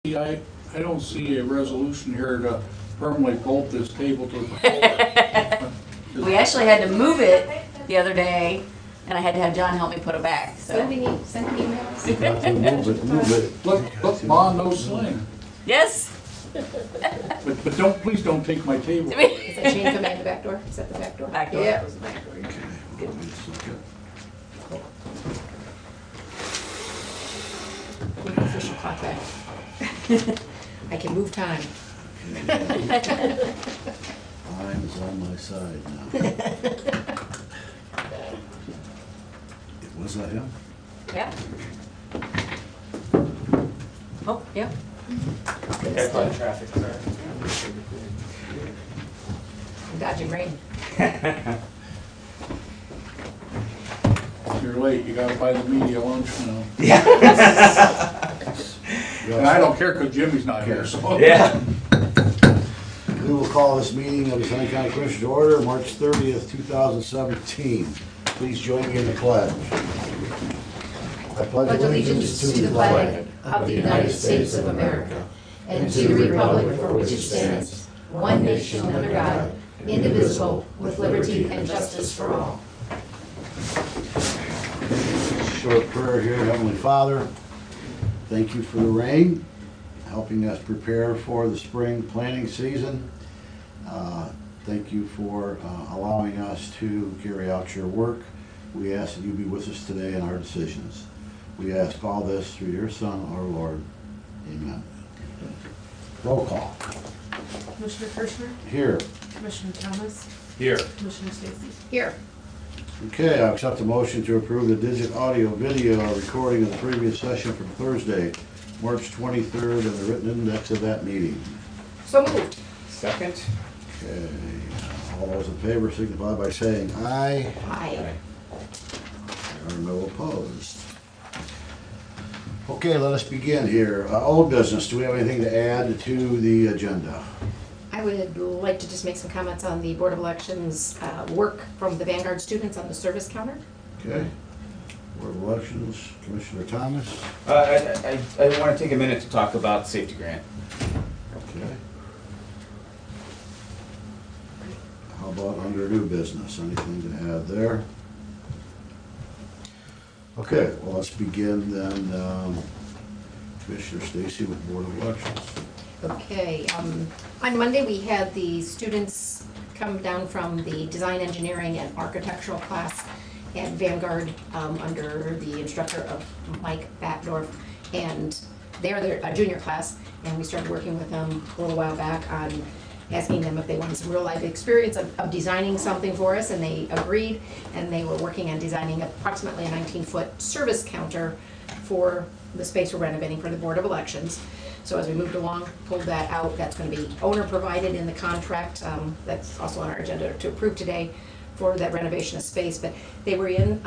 I don't see a resolution here to permanently bolt this table to the floor. We actually had to move it the other day, and I had to have John help me put it back, so. Sending emails. Got to move it. Look, Ma, no sling. Yes. But please don't take my table. Is that chain coming in the back door? Is that the back door? Back door. Yeah, it was the back door. Okay, hold on a second. Put the official clock back. I can move time. Time is on my side now. Was that him? Yeah. Oh, yeah. That's why the traffic started. I'm dodging rain. You're late, you gotta buy the media lunch now. Yeah. And I don't care because Jimmy's not here, so. Yeah. We will call this meeting of the Sunny County Commissioners to order, March 30th, 2017. Please join me in the pledge. I Pledge allegiance to the flag of the United States of America and to the republic for which it stands, one nation under God, indivisible, with liberty and justice for all. Short prayer here. Heavenly Father, thank you for the rain, helping us prepare for the spring planting season. Thank you for allowing us to carry out your work. We ask that you be with us today in our decisions. We ask all this through your Son, our Lord. Amen. Roll call. Commissioner Kirschner, Here. Commissioner Thomas, Here. Commissioner Stacy. Here. Okay, I accept the motion to approve the digit audio video recording of the previous session from Thursday, March 23rd, and the written index of that meeting. So moved. Second. Okay, all those in favor signify by saying aye. Aye. There are no opposed. Okay, let us begin here. Old business, do we have anything to add to the agenda? I would like to just make some comments on the Board of Elections work from the Vanguard students on the service counter. Okay. Board of Elections, Commissioner Thomas. I want to take a minute to talk about the safety grant. Okay. How about under new business? Anything to add there? Okay, well, let's begin then. Commissioner Stacy with Board of Elections. Okay, on Monday, we had the students come down from the design, engineering, and architectural class at Vanguard under the instructor of Mike Batdorf. And they're a junior class, and we started working with them a little while back on asking them if they wanted some real life experience of designing something for us, and they agreed, and they were working on designing approximately a 19-foot service counter for the space we're renovating for the Board of Elections. So as we moved along, pulled that out, that's gonna be owner provided in the contract, that's also on our agenda to approve today for that renovation of space, but they were in,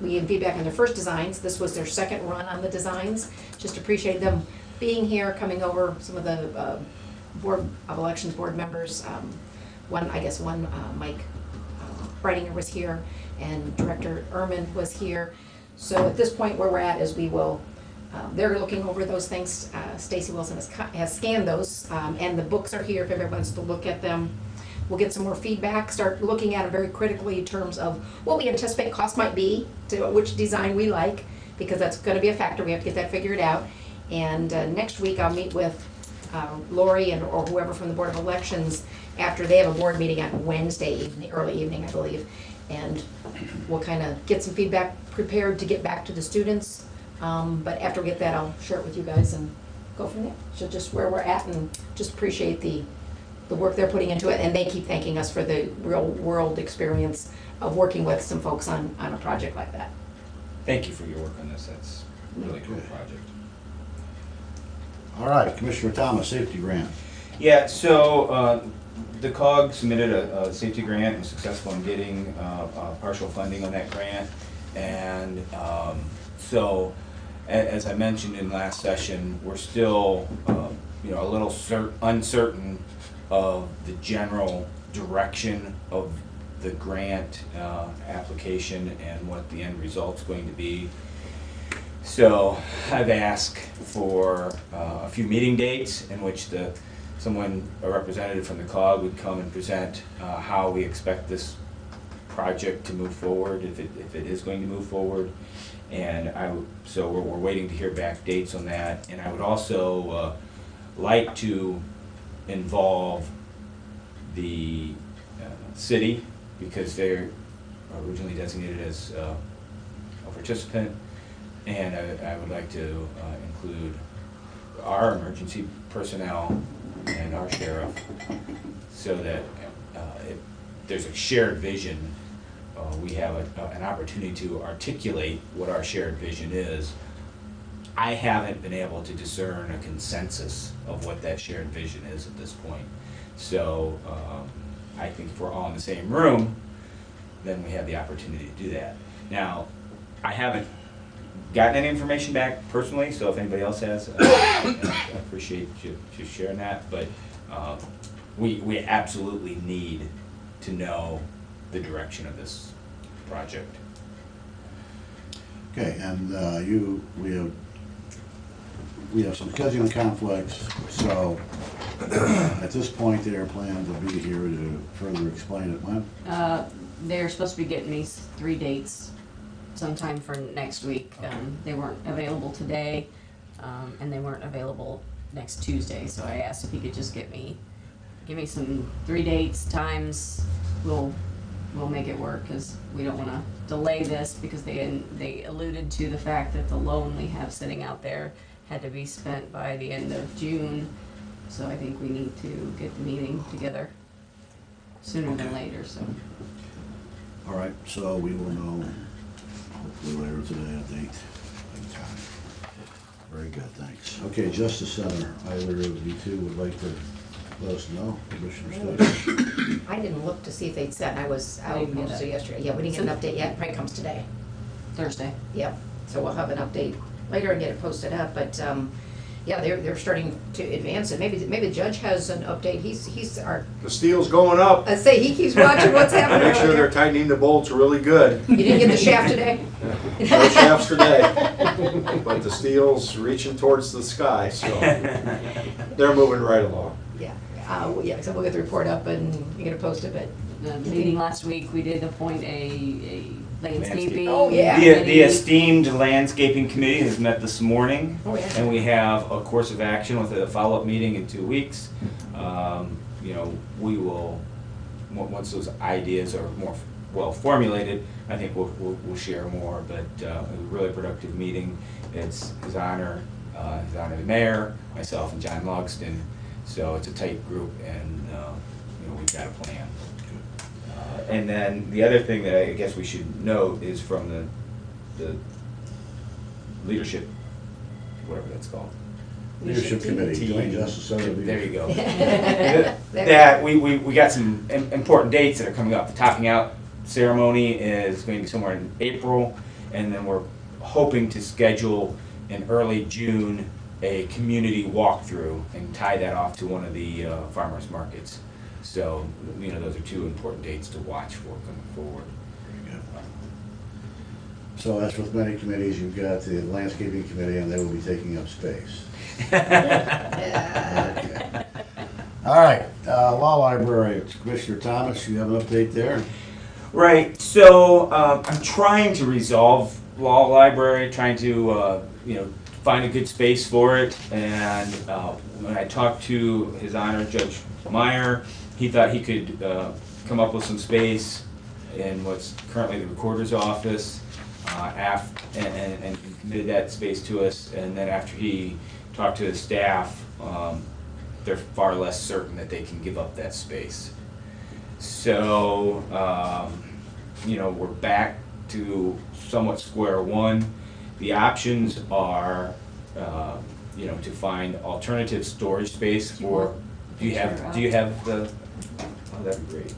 we had feedback on their first designs, this was their second run on the designs, just appreciate them being here, coming over, some of the Board of Elections board members, one, Mike Breidinger was here, and Director Ehrman was here. So at this point, where we're at is we will, they're looking over those things. Stacy Wilson has scanned those, and the books are here if everyone wants to look at them. We'll get some more feedback, start looking at it very critically in terms of what we anticipate cost might be, to which design we like, because that's gonna be a factor, we have to get that figured out. And next week, I'll meet with Lori or whoever from the Board of Elections after they have a board meeting on Wednesday evening, early evening, I believe. And we'll kind of get some feedback prepared to get back to the students. But after we get that, I'll share it with you guys and go from there. So just where we're at, and just appreciate the work they're putting into it. And they keep thanking us for the real world experience of working with some folks on a project like that. Thank you for your work on this. That's a really cool Okay. project. All right, Commissioner Thomas, safety grant. Yeah, so the COG submitted a safety grant and successful in getting partial funding on that grant. And so, as I mentioned in last session, we're still a little uncertain of the general direction of the grant application and what the end result's going to be. So I've asked for a few meeting dates in which a representative from the COG would come and present how we expect this project to move forward, if it is going to move forward. And so we're waiting to hear back dates on that. And I would also like to involve the city, because they're originally designated as a participant. And I would like to include our emergency personnel and our sheriff, so that if there's a shared vision, we have an opportunity to articulate what our shared vision is. I haven't been able to discern a consensus of what that shared vision is at this point. So I think if we're all in the same room, then we have the opportunity to do that. Now, I haven't gotten any information back personally, so if anybody else has, I appreciate you sharing that, but we absolutely need to know the direction of this project. Okay, and we have some scheduling conflicts, so at this point, they are planning to be here to further explain it. When? They're supposed to be getting me 3 dates sometime for next week. They weren't available today, and they weren't available next Tuesday, so I asked if he could just give me some 3 dates, times. We'll make it work, because we don't want to delay this, because they alluded to the fact that the loan we have sitting out there had to be spent by the end of June, so I think we need to get the meeting together sooner than later, so. All right, so we will know hopefully later today, I think. Very good, thanks. Okay, Justice Center, either of you two would like to let us know, Commissioner Stuckey? I didn't look to see if they'd sent, I was I out didn't get most of it. yesterday. Yeah, we didn't get an update yet, probably comes today. Thursday. Yep, so we'll have an update later and get it posted up, but, yeah, they're starting to advance it. Maybe the judge has an update. He's our, The steel's going up. I say, he keeps watching what's happening Make sure over they're there. tightening the bolts really good. You didn't get the shaft today? No shafts today, but the steel's reaching towards the sky, so they're moving right along. Yeah, yeah, so we'll get the report up and you get it posted, but, The meeting last week, we did appoint a landscaping. Oh, yeah. The committee. esteemed landscaping committee has met this morning, oh, yeah. and we have a course of action with a follow-up meeting in 2 weeks. You know, we will, once those ideas are more well formulated, I think we'll share more, but a really productive meeting. It's His Honor the Mayor, myself, and John Logston, so it's a tight group, and you know, we've got a plan. And then the other thing that I guess we should note is from the leadership, whatever that's called. Leadership Committee, Joint Justice Center. There you go. There That we got some important dates that are coming up. The topping out ceremony is going to be somewhere in April, and then we're hoping to schedule in early June a community walkthrough and tie that off to one of the farmers markets. So, you know, those are 2 important dates to watch for coming forward. Very good. So as with many committees, you've got the landscaping committee, and they will be taking up space. Okay. All right, Law Library, Commissioner Thomas, you have an update there? Right, so I'm trying to resolve law library, trying to you know, find a good space for it. And when I talked to His Honor Judge Meyer, he thought he could come up with some space in what's currently the recorder's office, and committed that space to us. And then after he talked to his staff, they're far less certain that they can give up that space. So, you know, we're back to somewhat square one. The options are, you know, to find alternative storage space for. Do you have the? Oh, that'd be great.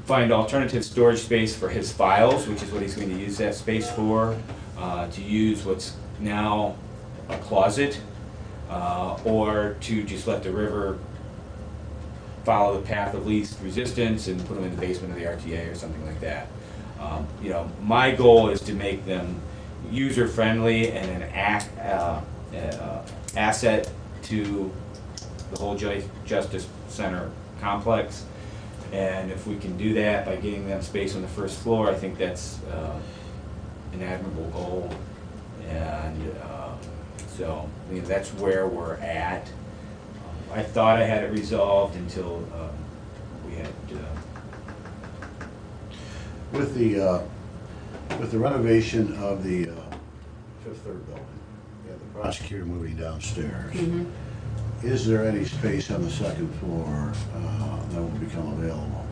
Find alternative storage space for his files, which is what he's going to use that space for. To use what's now a closet, or to just let the river follow the path of least resistance and put them in the basement of the RTA or something like that. You know, my goal is to make them, user-friendly and asset to the whole Justice Center complex. And if we can do that by getting them space on the first floor, I think that's an admirable goal. And so, I mean, that's where we're at. I thought I had it resolved until we had, With the renovation of the Fifth Third building, and the prosecutor moving downstairs, is there any space on the second floor that will become available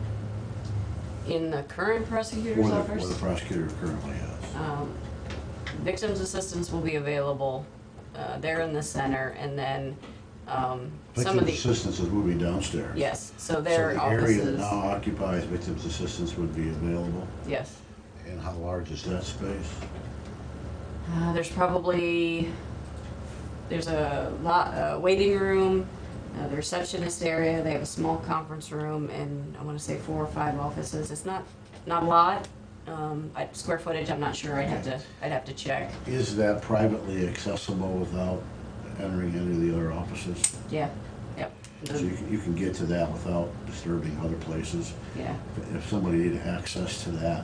In the current prosecutor's where the office, prosecutor currently is? victims assistance will be available. They're in the center, and then some of Victims the, assistance is moving downstairs. yes, so So their the area that offices, now occupies victims assistance would be available? yes. And how large is that space? There's probably, there's a waiting room, the receptionist area, they have a small conference room, and I wanna say 4 or 5 offices. It's not a lot. Square footage, I'm not sure, I'd have to check. Is that privately accessible without entering any of the other offices? Yeah, yep. So you can get to that without disturbing other places? Yeah, If somebody needed access to that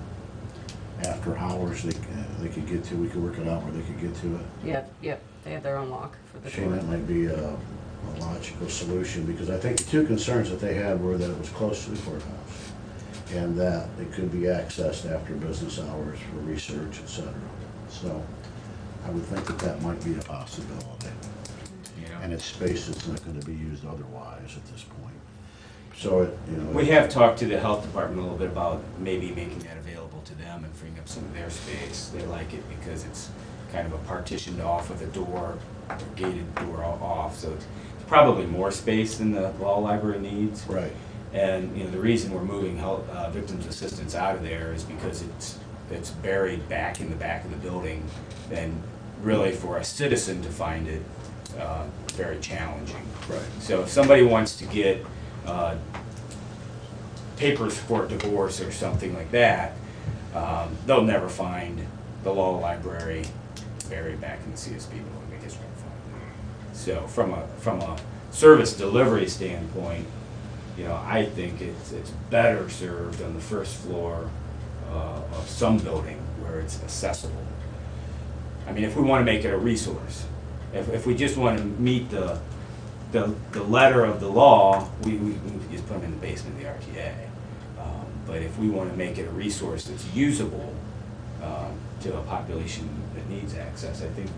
after hours, they could get to, we could work it out where they could get to it. yep, they have their own lock for the Shane, door. that might be a logical solution, because I think the two concerns that they had were that it was close to the courthouse, and that it could be accessed after business hours for research, et cetera. So I would think that that might be a possibility. And it's space that's not gonna be used otherwise at this point. So it, you know. we have talked to the health department a little bit about maybe making that available to them and freeing up some of their space. They like it because it's kind of a partitioned off with a door, gated door off, so it's probably more space than the law library needs. Right. And, you know, the reason we're moving victims assistance out of there is because it's buried back in the back of the building, and really for a citizen to find it, very challenging. Right. So if somebody wants to get papers for a divorce or something like that, they'll never find the law library buried back in the CSB building. They just won't find it. So from a service delivery standpoint, you know, I think it's better served on the first floor of some building where it's accessible. I mean, if we want to make it a resource, if we just want to meet the letter of the law, we just put them in the basement of the RTA. But if we want to make it a resource that's usable to a population that needs access, I think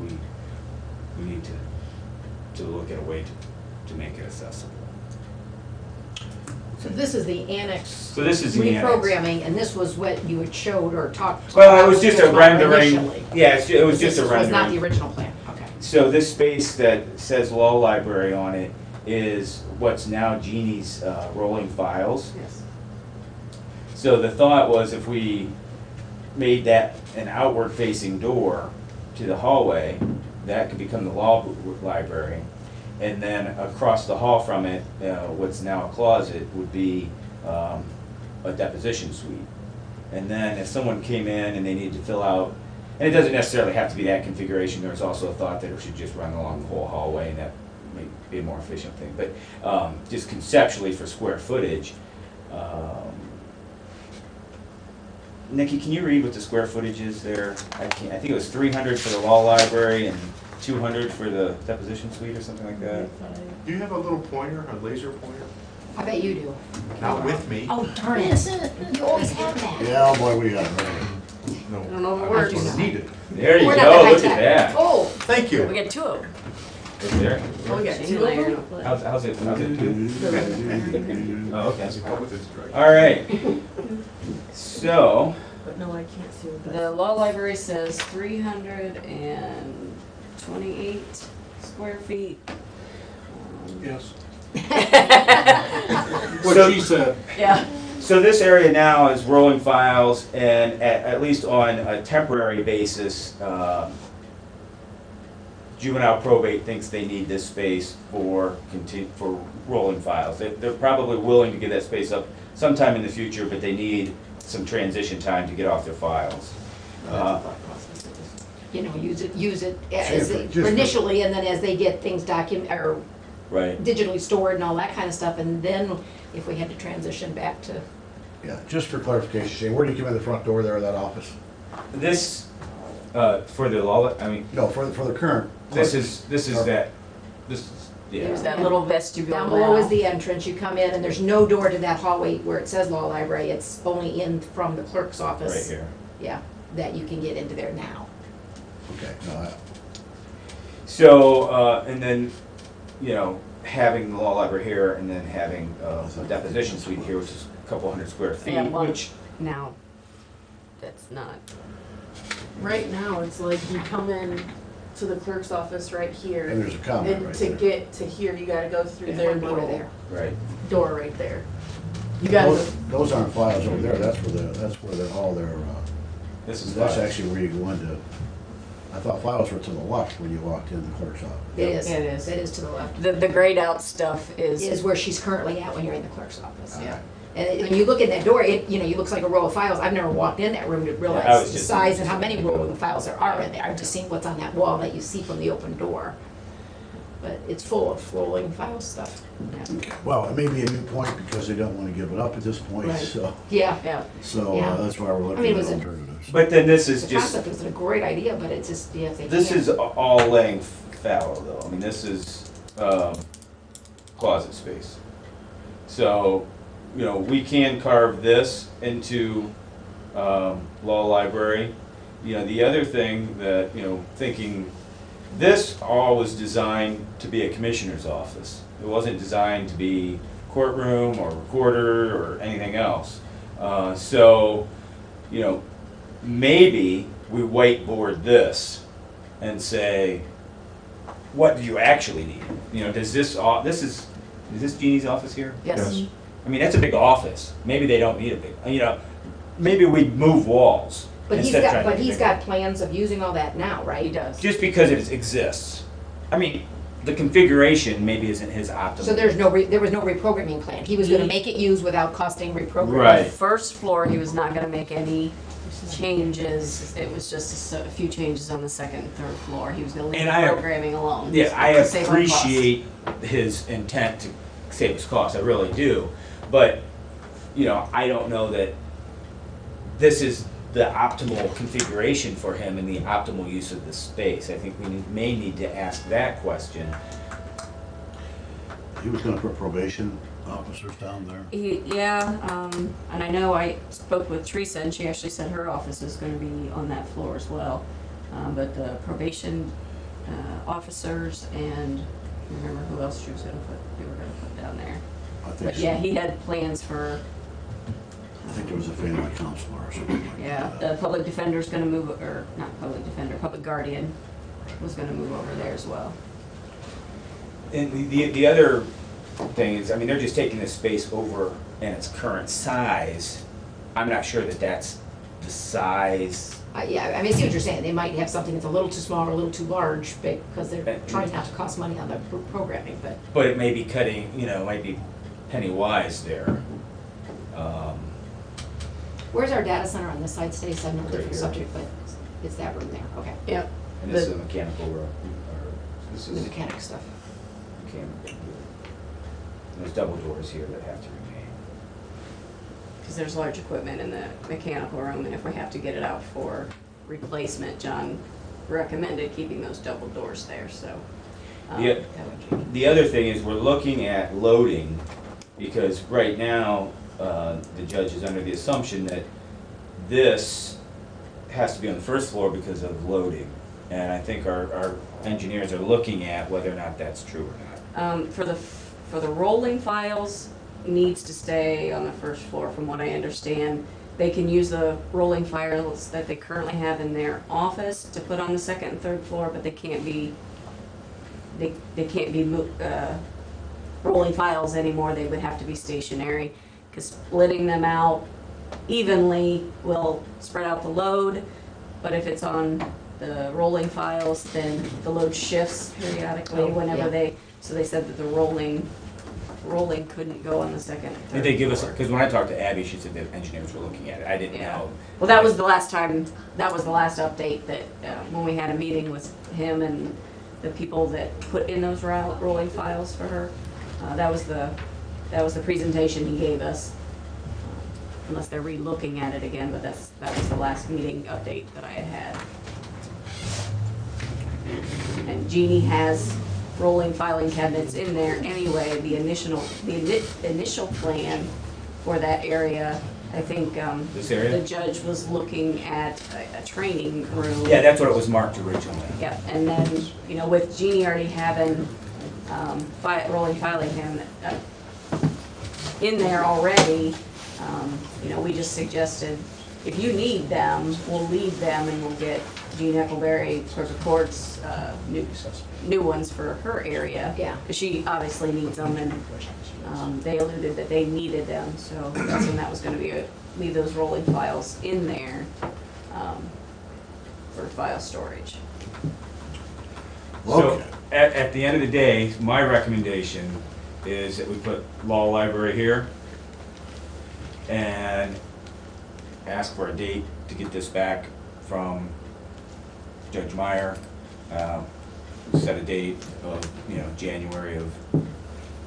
we need to look at a way to make it accessible. So this is the annex. So this is the annex. Reprogramming, and this was what you had showed or talked. Well, about it was just a with Mark rendering. initially. Yeah, it was just a This was not the rendering. original plan, okay. So this space that says law library on it is what's now Jeannie's rolling files. Yes. So the thought was if we made that an outward facing door to the hallway, that could become the law library. And then across the hall from it, what's now a closet would be a deposition suite. And then if someone came in and they needed to fill out, and it doesn't necessarily have to be that configuration, there's also a thought that it should just run along the whole hallway, and that may be a more efficient thing. But just conceptually for square footage, Nikki, can you read what the square footage is there? I think it was 300 for the law library and 200 for the deposition suite or something like that. Do you have a little pointer, a laser pointer? I bet you do. Not with me. Oh, darn it. You always have that. Yeah, oh boy, we got it. Right. No. I don't know if it I works. just need it. There you We're not go, that look at high-tech. that. Oh, Thank We you. get 2 of them. Right there. Oh, we got 2 layer. How's it? Oh, okay. Right. All right. So, But no, I can't see what The that. law library says 328 square feet. Yes. So- What she said. Yeah. so this area now is rolling files, and at least on a temporary basis, juvenile probate thinks they need this space for rolling files. They're probably willing to give that space up sometime in the future, but they need some transition time to get off their files. use it Safely, just for- initially, and then as they get things or Right. digitally stored and all that kind of stuff, and then if we had to transition back to, Yeah, just for clarification, Shane, where do you come in the front door there of that office? This, for the law, I mean, No, for the current. this is that, this is, There's yeah. that little vestibule down below is now. the entrance, you come in, and there's no door to that hallway where it says law library, it's only in from the clerk's office. Right here. Yeah, that you can get into there now. Okay, no, So, and then, having the law library here and then having a deposition suite here, which is a couple hundred square feet, Yeah, well, which, now, that's not, Right now, it's like you come in to the clerk's office right and here, there's a comment and right to there. get to here, you gotta go through There's their one door little there. right, door right there. You gotta go, Those aren't files over there, that's where all their, this is. that's five. actually where you go into, I thought files were to the left when you walked in the clerk's office. It is. It is. It is to the left. the grayed out stuff Is is, where she's currently at when you're in the clerk's office, yeah. Alright. And when you look in that door, it looks like a row of files. I've never walked in that room to I realize was the just- size and how many rows of files there are in there. I've just seen what's on that wall that you see from the open door. But it's full of rolling file stuff. Well, it may be a new point because they don't want to give it up at this point, Right. so, Yeah, yeah, Yeah. that's why we're I mean, looking it at was a- alternatives. But then this is the just, concept was a great idea, but it's just, yeah, if they this can't. is all laying fallow though. I mean, this is closet space. So, we can carve this into law library. The other thing that, thinking, this all was designed to be a commissioner's office. It wasn't designed to be courtroom or recorder or anything else. So, maybe we whiteboard this and say, what do you actually need? Does this, is this Jeannie's office here? yes. I mean, that's a big office. Maybe they don't need a big, maybe we move walls. But he's instead of got, trying to but make he's bigger. got plans of using all that now, right? He does. Just because it exists. I mean, the configuration maybe isn't his optimal. So there was no reprogramming plan. He was gonna make it use without costing reprogramming. Right. First floor, he was not gonna make any changes, it was just a few changes on the second and third floor, he was gonna leave And the I- programming alone. Yeah, I to save on cost. appreciate his intent to save us costs, I really do. But, I don't know that this is the optimal configuration for him and the optimal use of the space. I think we may need to ask that question. He was gonna put probation officers down there. And I know I spoke with Teresa, and she actually said her office is gonna be on that floor as well. But the probation officers and, I don't remember who else they were gonna put down there. I think But so. yeah, he had plans for, I think there was a family counselor or something like yeah, that. the public defender's gonna move, or not public defender, public guardian was gonna move over there as well. And the other thing is, I mean, they're just taking this space over in its current size. I'm not sure that that's the size. Yeah, I mean, I see what you're saying. They might have something that's a little too small or a little too large because they're trying not to cost money on the programming, but. But it may be cutting, might be penny wise there. Where's our data center on this side? Stays on a different here. subject, but it's that room there. Okay. Yep. And this is a mechanical room, or this The is mechanic stuff. mechanical. There's double doors here that have to remain. Because there's large equipment in the mechanical room, and if we have to get it out for replacement, John recommended keeping those double doors there, so. Yeah. That would change. The other thing is we're looking at loading, because right now, the judge is under the assumption that this has to be on the first floor because of loading. And I think our engineers are looking at whether or not that's true or not. For the rolling files, needs to stay on the first floor, from what I understand. They can use the rolling files that they currently have in their office to put on the second and third floor, but they can't be, rolling files anymore, they would have to be stationary, because splitting them out evenly will spread out the load, but if it's on the rolling files, then the load shifts periodically Oh, whenever yeah. so they said that the rolling rolling couldn't go on the second. Did third, they give us, fourth. because when I talked to Abby, she said that engineers were looking at it, I didn't Yeah. know. Well, that was the last time, that was the last update that, when we had a meeting with him and the people that put in those rolling files for her. That was the presentation he gave us. Unless they're re-looking at it again, but that was the last meeting update that I had. And Jeannie has rolling filing cabinets in there anyway. The initial plan for that area, I think, This area? the judge was looking at a training room. Yeah, that's what it was marked originally. Yeah, and then, you know, with Jeannie already having, rolling filing cabinet, in there already, you know, we just suggested, if you need them, we'll leave them and we'll get Jean Eckleberry, clerk of courts, new ones for her area. Yeah. Because she obviously needs them, and, they alluded that they needed them, so that's when that was gonna be, leave those rolling files in there, for file storage. So, Okay. at the end of the day, my recommendation is that we put law library here and ask for a date to get this back from Judge Meyer. Set a date of, you know, January of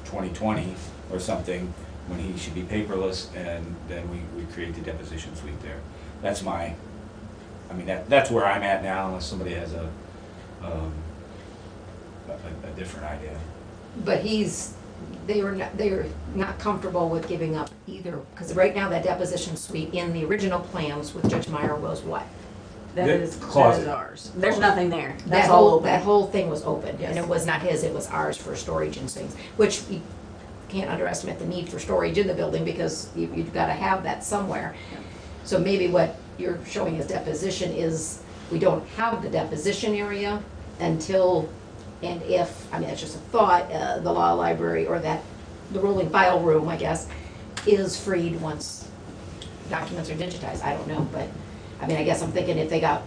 2020 or something, when he should be paperless, and then we create the deposition suite there. That's my, I mean, that's where I'm at now, unless somebody has a different idea. But they were not comfortable with giving up either, because right now that deposition suite in the original plans with Judge Meyer was what? That The is closet. ours. There's nothing there. That That's all whole, that open. whole thing was open, and Yes. it was not his, it was ours for storage and things, which you can't underestimate the need for storage in the building, because you've gotta have that somewhere. So maybe what you're showing as deposition is, we don't have the deposition area until, and if, I mean, it's just a thought, the law library, or the rolling file room, I guess, is freed once documents are digitized, I don't know, but, I mean, I guess I'm thinking if they got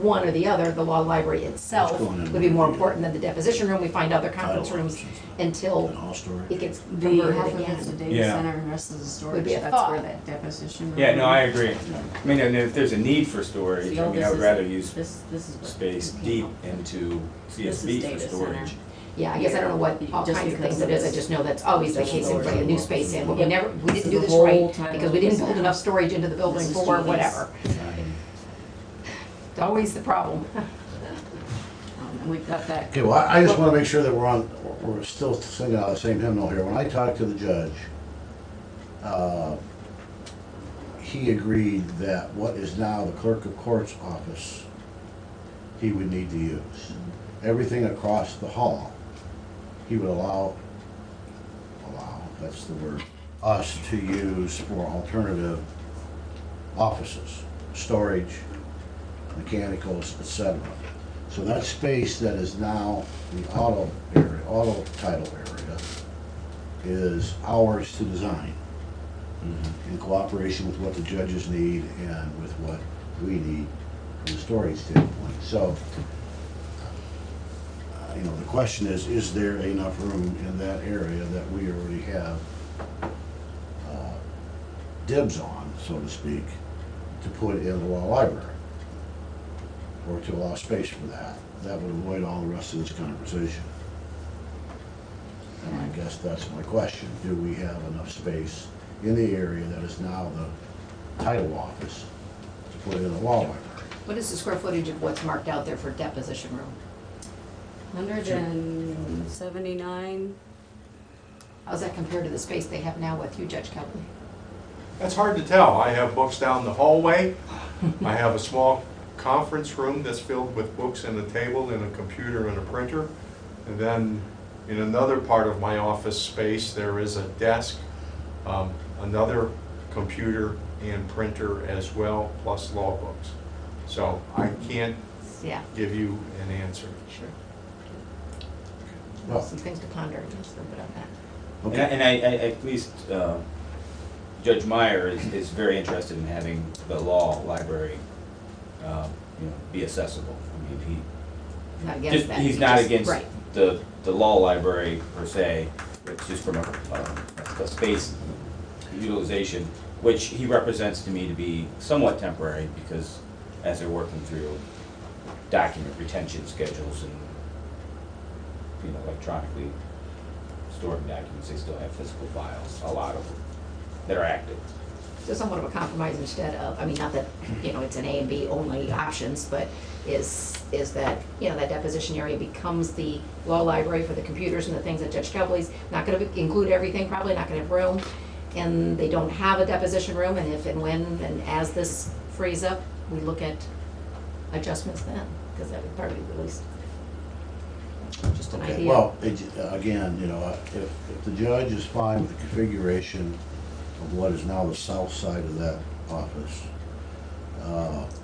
one or the other, the law library itself What's going in would be more the- important than the deposition room, we find other conference Title rooms offices. until And all storage. it gets The converted half of it's a again. data Yeah. center and the rest is a storage. Would be a That's where thought. that deposition. Yeah, no, room- I agree. I mean, and if there's a need for storage, See, I all mean, I this would is- rather use This is what space came deep up. into This is CSV for data storage. center. Yeah, I guess I don't know what all Just kinds of because things it is, I it's- just know that's always the case, if we put a new space in, but we Yep. we This didn't is do the this whole right, title because we of didn't this build now. enough storage into the building This is for Jeannie's. whatever. It's always the problem. And we've got that. Okay, well, I just wanna make sure that we're still singing out the same hymnal here. When I talked to the judge, he agreed that what is now the clerk of court's office, he would need to use. Everything across the hall, he would allow, that's the word, us to use for alternative offices, storage, mechanicals, etc. So that space that is now the auto area, auto title area, is ours to design in cooperation with what the judges need and with what we need from the storage standpoint. So, you know, the question is there enough room in that area that we already have dibs on, so to speak, to put in the law library? Or to allow space for that? That would avoid all the rest of this conversation. And I guess that's my question. Do we have enough space in the area that is now the title office to put in a law library? What is the square footage of what's marked out there for deposition room? 179. How's that compared to the space they have now with you, Judge Kelly? That's hard to tell. I have books down the hallway. I have a small conference room that's filled with books and a table and a computer and a printer. And then in another part of my office space, there is a desk, another computer and printer as well, plus law books. So I can't Yeah, give you an answer. sure. Well, Some things to ponder, just a little bit on that. okay. And I, at least, Judge Meyer is very interested in having the law library, you know, be accessible. I mean, Not against that. he's not just- against Right. the law library per se, It's just from a space utilization, which he represents to me to be somewhat temporary, because as they're working through document retention schedules and, you know, electronically stored documents, they still have physical files, a lot of them, that are active. So somewhat of a compromise instead of, I mean, not that, you know, it's an A and B only options, but is that, you know, that deposition area becomes the law library for the computers and the things that Judge Kelbley's not gonna include everything, probably not gonna have room, and they don't have a deposition room, and if and when and as this frees up, we look at adjustments then, because that would probably be at least just an Okay, idea. well, again, you know, if the judge is fine with the configuration of what is now the south side of that office,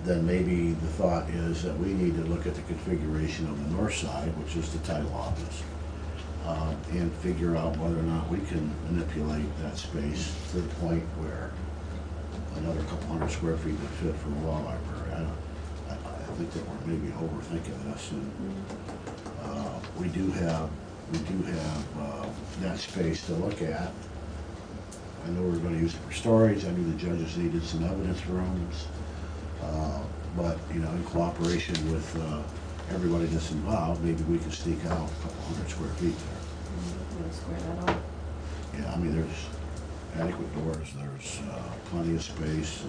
then maybe the thought is that we need to look at the configuration of the north side, which is the title office, and figure out whether or not we can manipulate that space to the point where another couple hundred square feet would fit for the law library. I think that we're maybe overthinking this, and we do have that space to look at. I know we're gonna use it for storage. I knew the judges needed some evidence rooms. But, you know, in cooperation with everybody that's involved, maybe we can sneak out a couple hundred square feet there. We'll square that off. Yeah, I mean, there's adequate doors, there's plenty of space.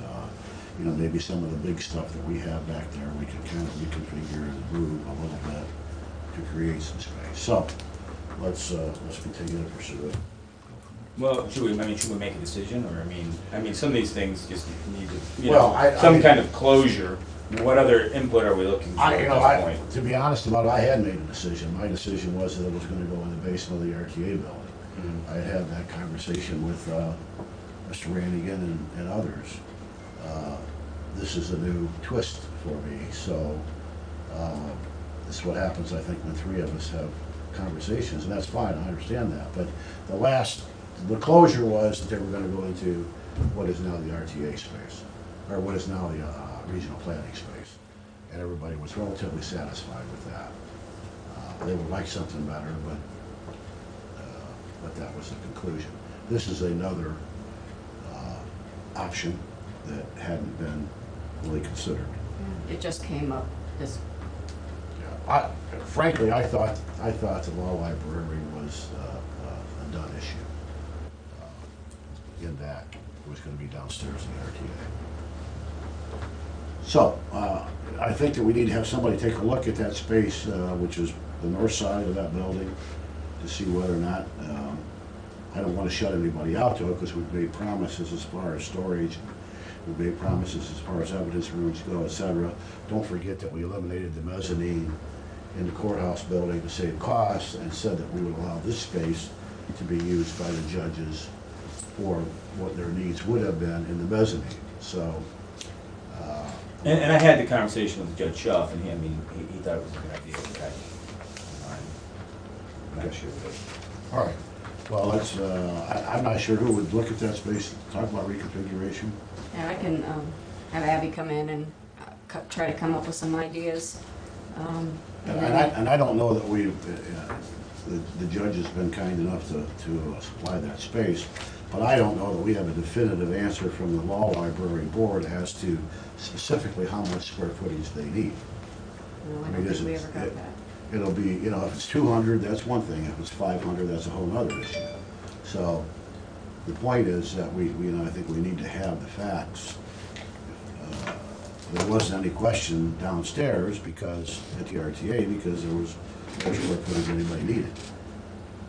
You know, maybe some of the big stuff that we have back there, we can kind of reconfigure and move a little bit to create some space. So, let's continue to pursue it. Well, should we make a decision, or, I mean, some of these things just need to, you Well, know, some kind of closure. What other input are we looking for at this point? To be honest about it, I had made a decision. My decision was that it was gonna go in the basement of the RTA building. I had had that conversation with Mr. Rannigan and others. This is a new twist for me, so this is what happens, I think, when three of us have conversations, and that's fine, I understand that. But the closure was that they were gonna go into what is now the RTA space, or what is now the regional planning space. And everybody was relatively satisfied with that. They would like something better, but that was the conclusion. This is another option that hadn't been really considered. It just came up this, Frankly, I thought the law library was a done issue. In that it was going to be downstairs in the RTA. So, I think that we need to have somebody take a look at that space, which is the north side of that building, to see whether or not, I don't want to shut anybody out to it, because we've made promises as far as storage, we've made promises as far as evidence rooms go, et cetera. Don't forget that we eliminated the mezzanine in the courthouse building to save costs, and said that we would allow this space to be used by the judges for what their needs would have been in the mezzanine. So, And I had the conversation with Judge Schuff, and he thought it was a good idea, but I'm not sure that. all right. Well, let's, I'm not sure who would look at that space, talk about reconfiguration. and I can have Abby come in and try to come up with some ideas. And I don't know that the judge has been kind enough to supply that space, but I don't know that we have a definitive answer from the law library board as to specifically how much square footage they need. No, I I don't mean, think we ever got that. It'll be, you know, if it's 200, that's one thing. If it's 500, that's a whole other issue. So the point is that we, you know, I think we need to have the facts. There wasn't any question downstairs because, at the RTA, because there was no square footage anybody needed.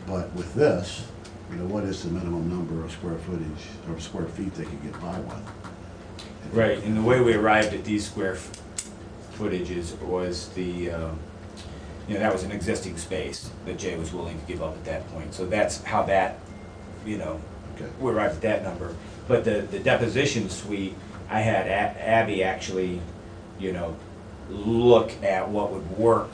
But with this, you know, what is the minimum number of square footage, or square feet they could get by with? Right, and the way we arrived at these square footages was that was an existing space that Jay was willing to give up at that point. So that's how that, Okay. we arrived at that number. But the deposition suite, I had Abby actually, look at what would work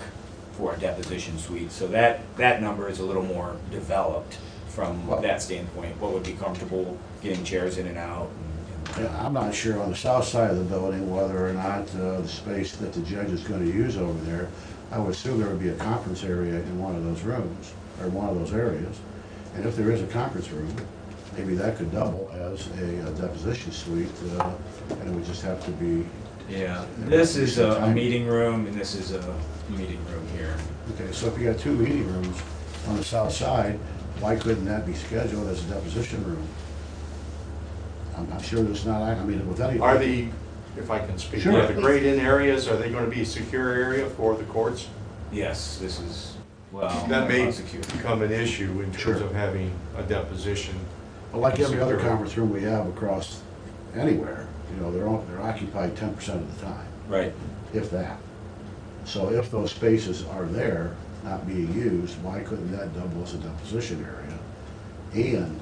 for a deposition suite. So that number is a little more developed from that standpoint. What would be comfortable getting chairs in and out. Yeah, I'm not sure on the south side of the building whether or not the space that the judge is going to use over there, I would assume there would be a conference area in one of those rooms, or one of those areas. And if there is a conference room, maybe that could double as a deposition suite, and it would just have to be, Yeah, this is a meeting room, and this is a meeting room here. okay, so if you got two meeting rooms on the south side, why couldn't that be scheduled as a deposition room? I'm not sure there's not, I mean, with any. Are the, if I can speak, Sure. are the grade-in areas, are they gonna be a secure area for the courts? Yes, this is, well, That may prosecutor. become an issue in terms Sure. of having a deposition. Well, like every other Secure. conference room we have across anywhere, you know, they're occupied 10% of the time, Right. if that. So if those spaces are there, not being used, why couldn't that double as a deposition area? And,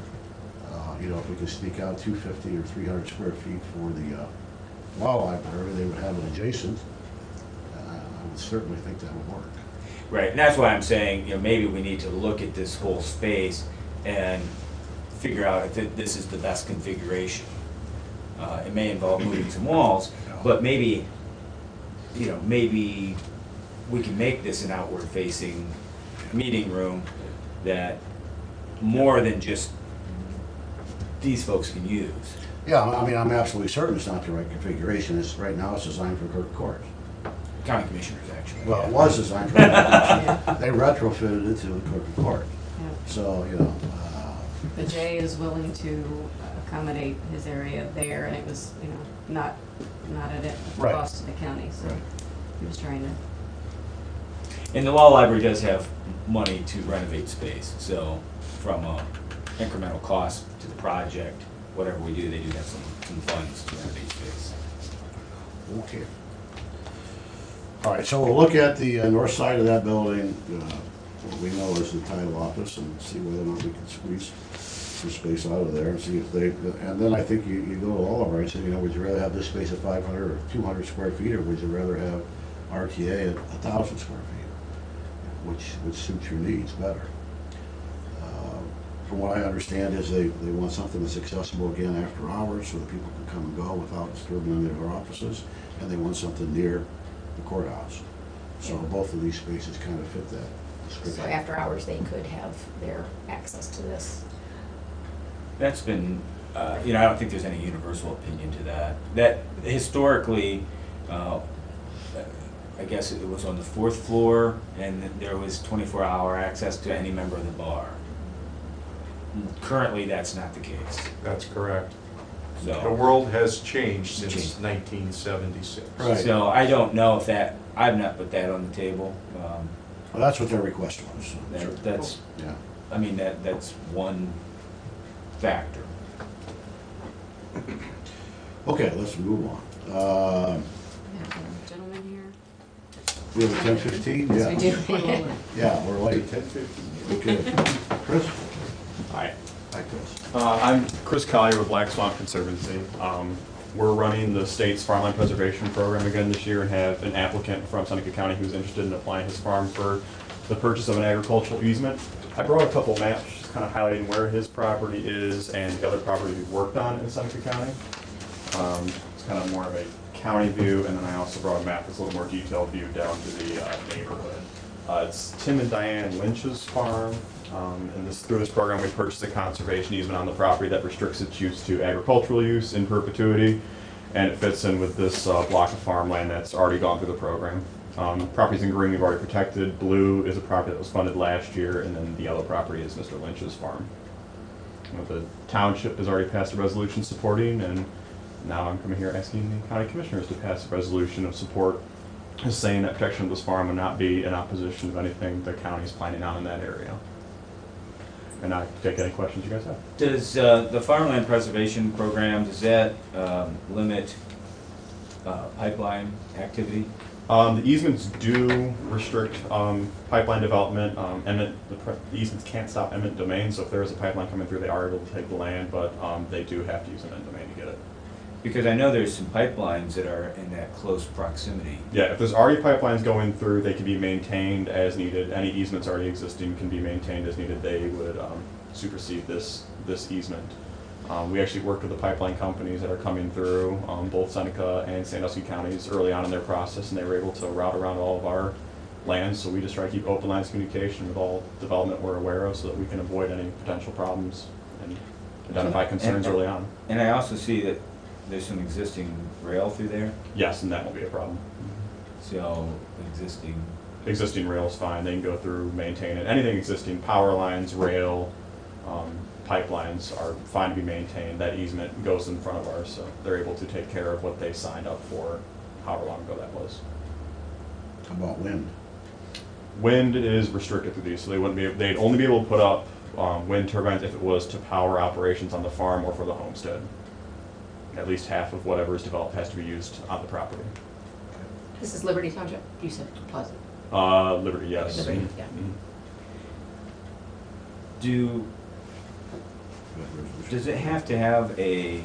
you know, if we could sneak out 250 or 300 square feet for the law library, they would have it adjacent. I would certainly think that would work. Right, and that's why I'm saying, you know, maybe we need to look at this whole space and figure out if this is the best configuration. It may involve moving some walls, but maybe, you know, maybe we can make this an outward-facing meeting room that more than just these folks can use. Yeah, I mean, I'm absolutely certain it's not the right configuration. It's, right now, it's designed for clerk of court. County commissioners, actually. Well, it was designed for clerk of court. They retrofitted it to the clerk of court. Yeah. So, you know, But Jay is willing to accommodate his area there, and it was, you know, not at a Right. cost to the county, so Right. he was trying to. And the law library does have money to renovate space, so from a incremental cost to the project, whatever we do, they do have some funds to renovate space. okay. All right, so we'll look at the north side of that building, what we know is the title office, and see whether or not we can squeeze some space out of there, and see if they, and then I think you go to Oliver and say, you know, would you rather have this space at 500 or 200 square feet, or would you rather have RTA at 1,000 square feet? Which suits your needs better. From what I understand is they want something that's accessible again after hours, so that people can come and go without disturbing any of their offices, and they want something near the courthouse. So both of these spaces kind of fit that description. So after hours, they could have their access to this. That's been, you know, I don't think there's any universal opinion to that. That historically, I guess it was on the 4th floor, and there was 24-hour access to any member of the bar. Currently, that's not the case. That's correct. The So, world has changed since Changed. 1976. Right. so I don't know if that, I've not put that on the table. Well, that's what their request was. So, That's, yeah. I mean, that's one factor. Okay, let's move on. We have a gentleman here. We have 10:15? Yes, Yeah. we do. Yeah, we're late. 10:50. Okay. Chris? Hi, Hi, Chris. I'm Chris Collier with Black Swamp Conservancy. We're running the state's farmland preservation program again this year and have an applicant from Seneca County who's interested in applying his farm for the purchase of an agricultural easement. I brought a couple maps just kind of highlighting where his property is and the other property we've worked on in Seneca County. It's kind of more of a county view, and then I also brought a map that's a little more detailed view down to the neighborhood. It's Tim and Diane Lynch's farm. And through this program, we purchased a conservation easement on the property that restricts its use to agricultural use in perpetuity, and it fits in with this block of farmland that's already gone through the program. Properties in green we've already protected. Blue is a property that was funded last year, and then the yellow property is Mr. Lynch's farm. The township has already passed a resolution supporting, and now I'm coming here asking the county commissioners to pass a resolution of support, saying that protection of this farm would not be in opposition of anything the county is planning on in that area. And I take any questions you guys have. Does the farmland preservation program, does that limit pipeline activity? The easements do restrict pipeline development. The easements can't stop eminent domain, so if there is a pipeline coming through, they are able to take the land, but they do have to use eminent domain to get it. Because I know there's some pipelines that are in that close proximity. Yeah, if there's already pipelines going through, they can be maintained as needed. Any easements already existing can be maintained as needed. They would supersede this easement. We actually worked with the pipeline companies that are coming through, both Seneca and Sandusky counties early on in their process, and they were able to route around all of our land, so we just try to keep open lines of communication with all development we're aware of so that we can avoid any potential problems and identify concerns early on. And I also see that there's some existing rail through there, Yes, and that won't be a problem. so existing, Existing rail's fine, they can go through, maintain it. Anything existing, power lines, rail, pipelines are fine to be maintained. That easement goes in front of ours, so they're able to take care of what they signed up for, however long ago that was. How about wind? Wind is restricted through these, so they'd only be able to put up wind turbines if it was to power operations on the farm or for the homestead. At least half of whatever is developed has to be used on the property. This is Liberty Township, you said Pleasant. Liberty, yes. Liberty, yeah. Mhm. does it have to have an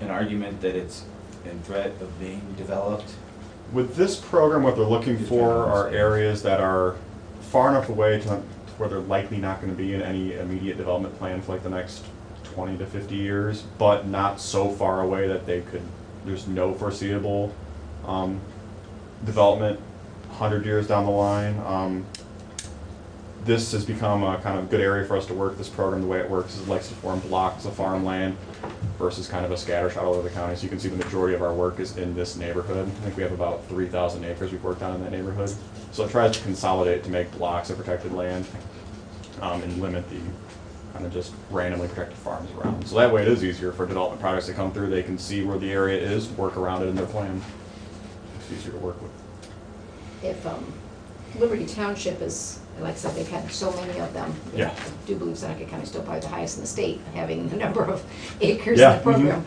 argument that it's in threat of being developed? With this program, what they're looking Just for trying to are understand. areas that are far enough away to where they're likely not going to be in any immediate development plan for like the next 20 to 50 years, but not so far away that there's no foreseeable development 100 years down the line. This has become a kind of good area for us to work. This program, the way it works, is it likes to form blocks of farmland versus kind of a scatter shot all over the county. So you can see the majority of our work is in this neighborhood. I think we have about 3,000 acres we've worked on in that neighborhood. So it tries to consolidate to make blocks of protected land and limit the kind of just randomly protected farms around. So that way it is easier for development projects to come through. They can see where the area is, work around it in their plan. It's easier to work with. If Liberty Township is, like I said, they've had so many of them. Yeah. I do believe Seneca County is still probably the highest in the state, having the number of acres in Yeah, the program.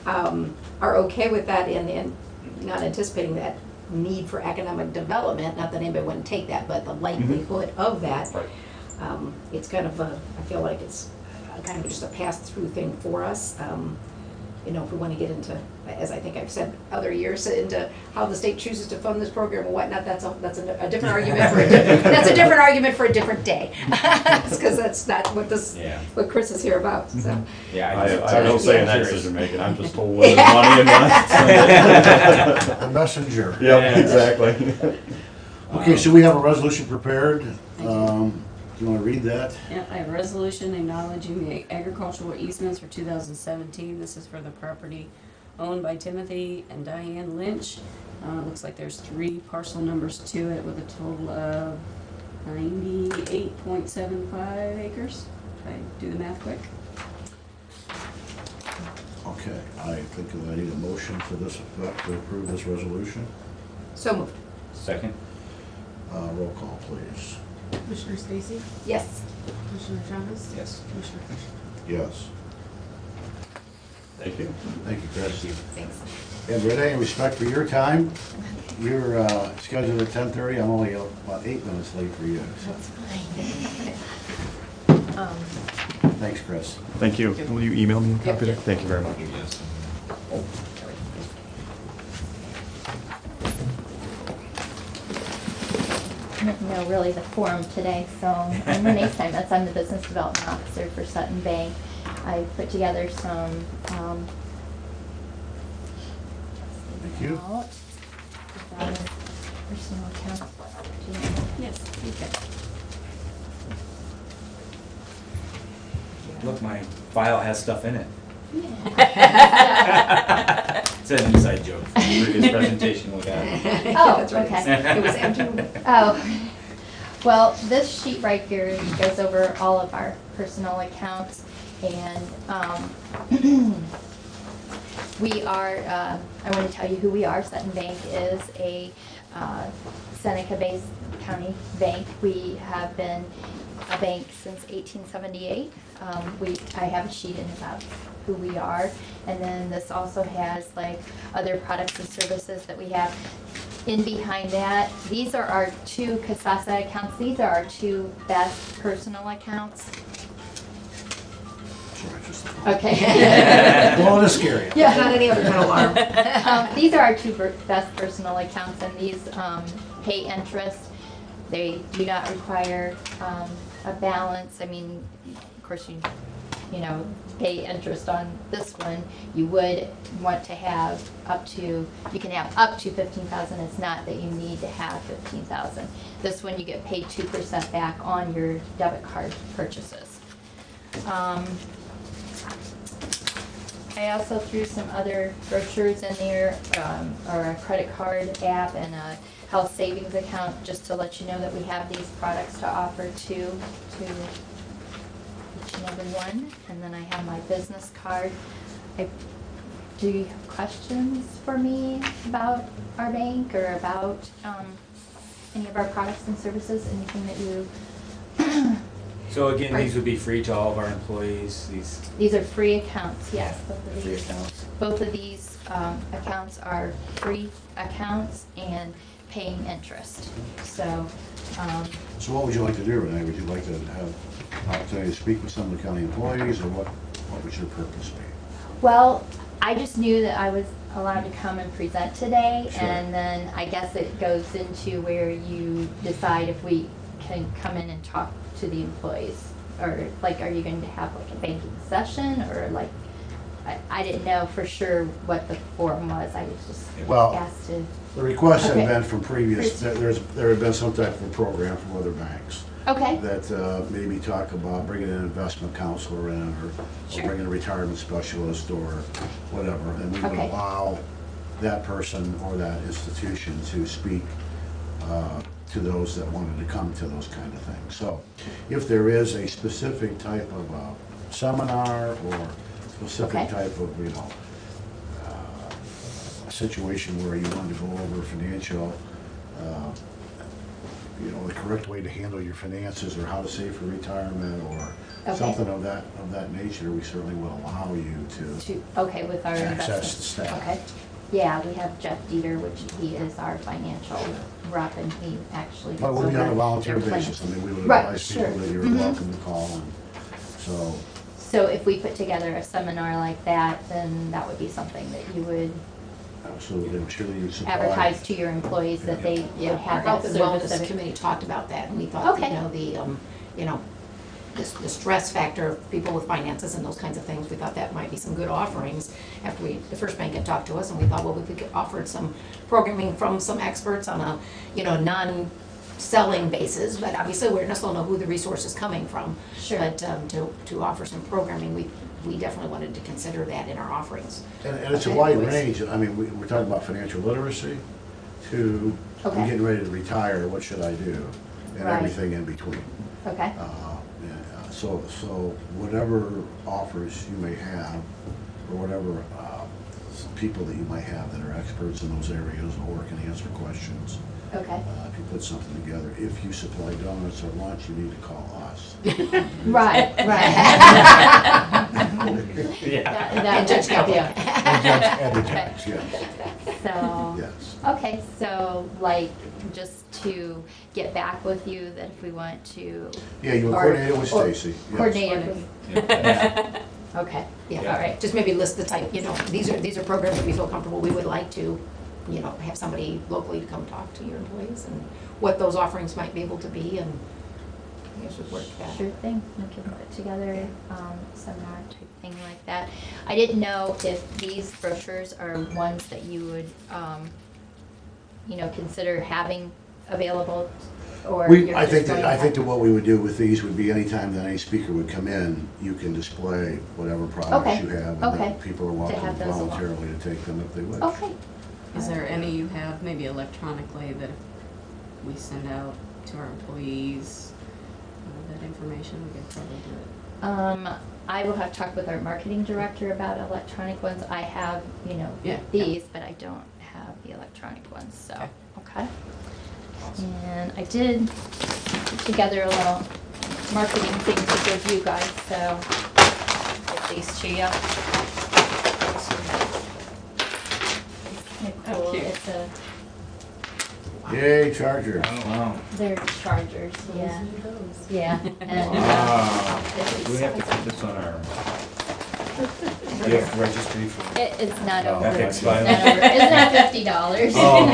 Are okay with that and not anticipating that need for economic development, not that anybody wouldn't take that, but the likelihood of that. Right. It's kind of I feel like it's kind of just a pass-through thing for us. You know, if we want to get into, as I think I've said other years, into how the state chooses to fund this program and whatnot, that's a different argument for that's a different argument for a different day. Because that's not what Yeah. what Chris is here about, so. Yeah, I just- have no say in that curious. decision making. I'm just told what is money and what. The messenger. Yeah, exactly. Okay, so we have a resolution prepared. Do you want to read that? Yeah, I have a resolution acknowledging the agricultural easements for 2017. This is for the property owned by Timothy and Diane Lynch. Looks like there's 3 parcel numbers to it with a total of 98.75 acres. If I do the math quick. Okay, I think I need a motion for this effect to approve this resolution. So moved. Second? Roll call, please. Commissioner Stacy? Yes. Commissioner Chavez? Yes. Commissioner Fisher? Yes. Thank you. Thank you, Chris. Thanks. And Renee, in respect for your time, you're scheduled at 10:30. I'm only about 8 minutes late for you. so. Thanks, Chris. Thank you. Will you email me a copy of that? Thank you very much. Yes. No, really the forum today. So I'm Renee Steinmetz. I'm the Business Development Officer for Sutton Bank. I put together some Thank you. personal account. Yes, okay. Look, my file has stuff in it. It's an inside joke from the previous presentation we got. Oh, That's right. okay. It was empty. Oh, well, this sheet right here goes over all of our personal accounts, and we are, I want to tell you who we are. Sutton Bank is a Seneca-based county bank. We have been a bank since 1878. I have a sheet in about who we are, and then this also has like other products and services that we have. In behind that, these are our 2 Kasasa accounts. These are our 2 best personal accounts. Sorry, just Okay. don't want to scare you. Yeah, not any other kind of alarm. These are our 2 best personal accounts, and these pay interest. They do not require a balance, I mean, of course, you know, pay interest on this one, you would want to have up to, you can have up to 15,000. It's not that you need to have 15,000. This one, you get paid 2% back on your debit card purchases. I also threw some other brochures in there, or a credit card app and a health savings account, just to let you know that we have these products to offer to each and every one. And then I have my business card. Do you have questions for me about our bank or about any of our products and services? Anything that you? So again, these would be free to all of our employees, These are free accounts, yes. Both of free these. accounts. Both of these accounts are free accounts and paying interest. So, So what would you like to do, Renee? Would you like to have opportunity to speak with some of the county employees, or what would your purpose be? well, I just knew that I was allowed to come and present today, Sure. and then I guess it goes into where you decide if we can come in and talk to the employees, or like, are you going to have like a banking session, or like, I didn't know for sure what the forum was. I was just Well, asked to. The requests have Okay. been from previous, there had been some type of program from other banks Okay. that maybe talk about bringing an investment counselor in, or Sure. bringing a retirement specialist, or whatever. And we would Okay. allow that person or that institution to speak to those that wanted to come to those kind of things. So if there is a specific type of seminar or specific Okay. type of, a situation where you want to go over financial, the correct way to handle your finances, or how to save for retirement, or Okay. something of that nature, we certainly will allow you to Okay, with our access investments. the staff. Okay. Yeah, we have Jeff Dieter, which he is our financial rep, and he actually. But we'll be on a goes over volunteer their plans. basis. I mean, we would Right, advise sure. people that you're Mhm. welcome to call, and so, So if we put together a seminar like that, then that would be something that you would absolutely, I'm sure that you supply. advertise to your employees, that they would Yeah, our have health that and service. wellness of- committee talked about that, and we thought, Okay. the stress factor of people with finances and those kinds of things, we thought that might be some good offerings. After the first bank had talked to us, and we thought, well, if we could offer some programming from some experts on a, non-selling basis, but obviously we still know who the resource is coming from. Sure. But to offer some programming, we definitely wanted to consider that in our offerings. And it's a Okay. wide range. I mean, we're talking about financial literacy to, Okay. I'm getting ready to retire, what should I do? And Right. everything in between. Okay, So whatever offers you may have, or whatever people that you might have that are experts in those areas or can answer questions, okay. if you put something together, if you supply donuts or lunch, you need to call us. Right, right. Yeah. And Judge Kelly. And the judge, yes, So. yes. Okay, so like, just to get back with you, that if we want to. Yeah, you will or- coordinate it with or Stacy. yes. Coordinate it with, Yeah. okay, Yeah, all right. just maybe list the type, these are programs that we feel comfortable, we would like to, have somebody locally to come talk to your employees, and what those offerings might be able to be, and I guess we'd work that. Sure thing, we can put together seminar type thing like that. I didn't know if these brochures are ones that you would, consider having available, or you're I just think going that, I to- think that what we would do with these would be anytime that any speaker would come in, you can display whatever products Okay, you have. And okay. then people are welcome have those along. voluntarily to take them if they wish. Okay. Is there any you have, maybe electronically, that if we send out to our employees, that information, we could probably do it? I will have talked with our marketing director about electronic ones. I have, Yeah, these, but I don't have the electronic ones, so, Okay. okay. And I did put together a little marketing thing to give you guys, so get these to you. They're cool. cute. It's a, Yay, Charger. Oh, wow. they're chargers, yeah. Yeah. And, Wow. Do we have to put this on our gift registry for? it's not Oh, over. ethics It's not violation? over. It's not $50. Oh, okay.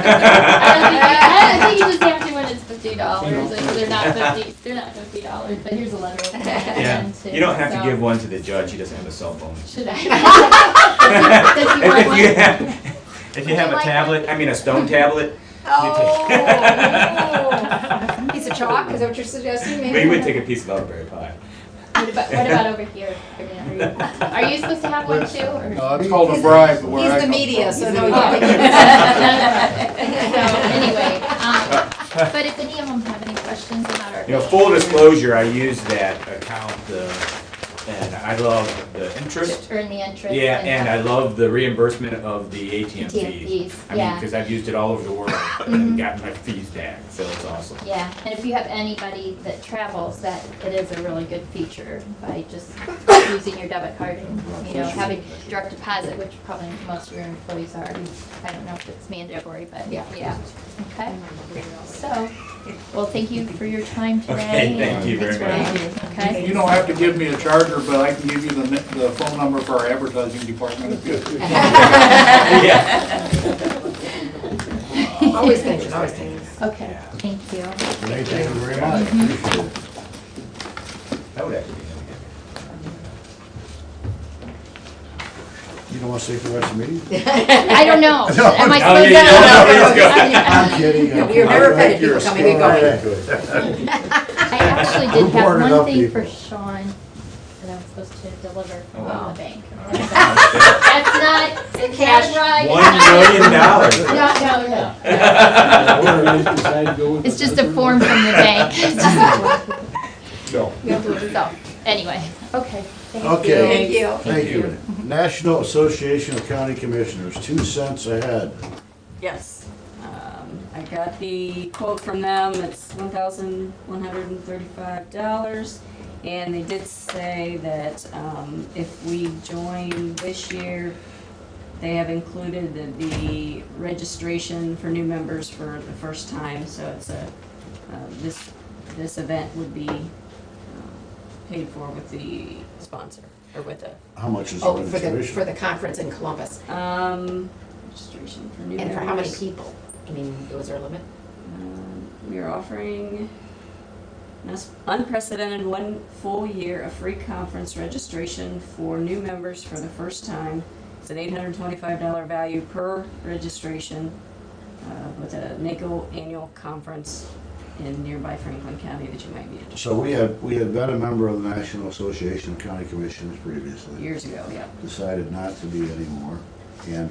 I don't think you just have to when it's $50. They're not $50, but here's a letter of intent. You don't have to So- give one to the judge, he doesn't have a cell phone. Should I? Does he want one? If you have a tablet, I mean a stone tablet, Oh. Piece of chalk, is that what you're suggesting, maybe? we would take a piece of elderberry pie. What about over here? Are you supposed to have one too? Or? No, it's called a bribe where I He's the come media, from. so no, you Oh. can't take it. So anyway, but if any of them have any questions about our. You know, full disclosure, I use that account, and I love the interest. To earn the interest. Yeah, and I love the reimbursement of the ATM ATM fees. fees, I mean, yeah. because I've used it all over the world and gotten my fees back, so it's awesome. Yeah, and if you have anybody that travels, that it is a really good feature by just using your debit card and, you know, having direct deposit, which probably most of your employees are. I don't know if it's mandatory, but Yeah. yeah. Okay. So, well, thank you for your time today. Okay, thank you very Thanks much. for- Okay. You don't have to give me a charger, but I can give you the phone number for our advertising department if you. Yeah. Always thinking, always thinking. Okay, thank you. Renee, thank you very much. Appreciate it. That would actually be You don't want to stay for the rest of the meeting? I don't know. Am I No, supposed yeah, to? no, let's go. I'm kidding. No, we were never afraid of people coming and going. I actually did Who have boarded one up thing people? for Sean that I'm supposed to deliver Oh, from wow. the bank. Oh. That's not, it's not right. $1 million. No. It's just a form from the bank. No. So, anyway, okay, thank you. Okay. Thank you. Thank you. National Association of County Commissioners, 2 cents a head. Yes. I got the quote from them, it's $1,135. And they did say that if we join this year, they have included the registration for new members for the first time. So it's this event would be paid for with the sponsor, or with the How much is the Oh, for registration? the conference in Columbus. registration for new members. And for how many people? I mean, was there a limit? We are offering an unprecedented 1 full year of free conference registration for new members for the first time. It's an $825 value per registration with a NACO annual conference in nearby Franklin County that you might be interested So we had been a member of the National Association of County Commissioners in. previously. Years ago, yeah. Decided not to be anymore. And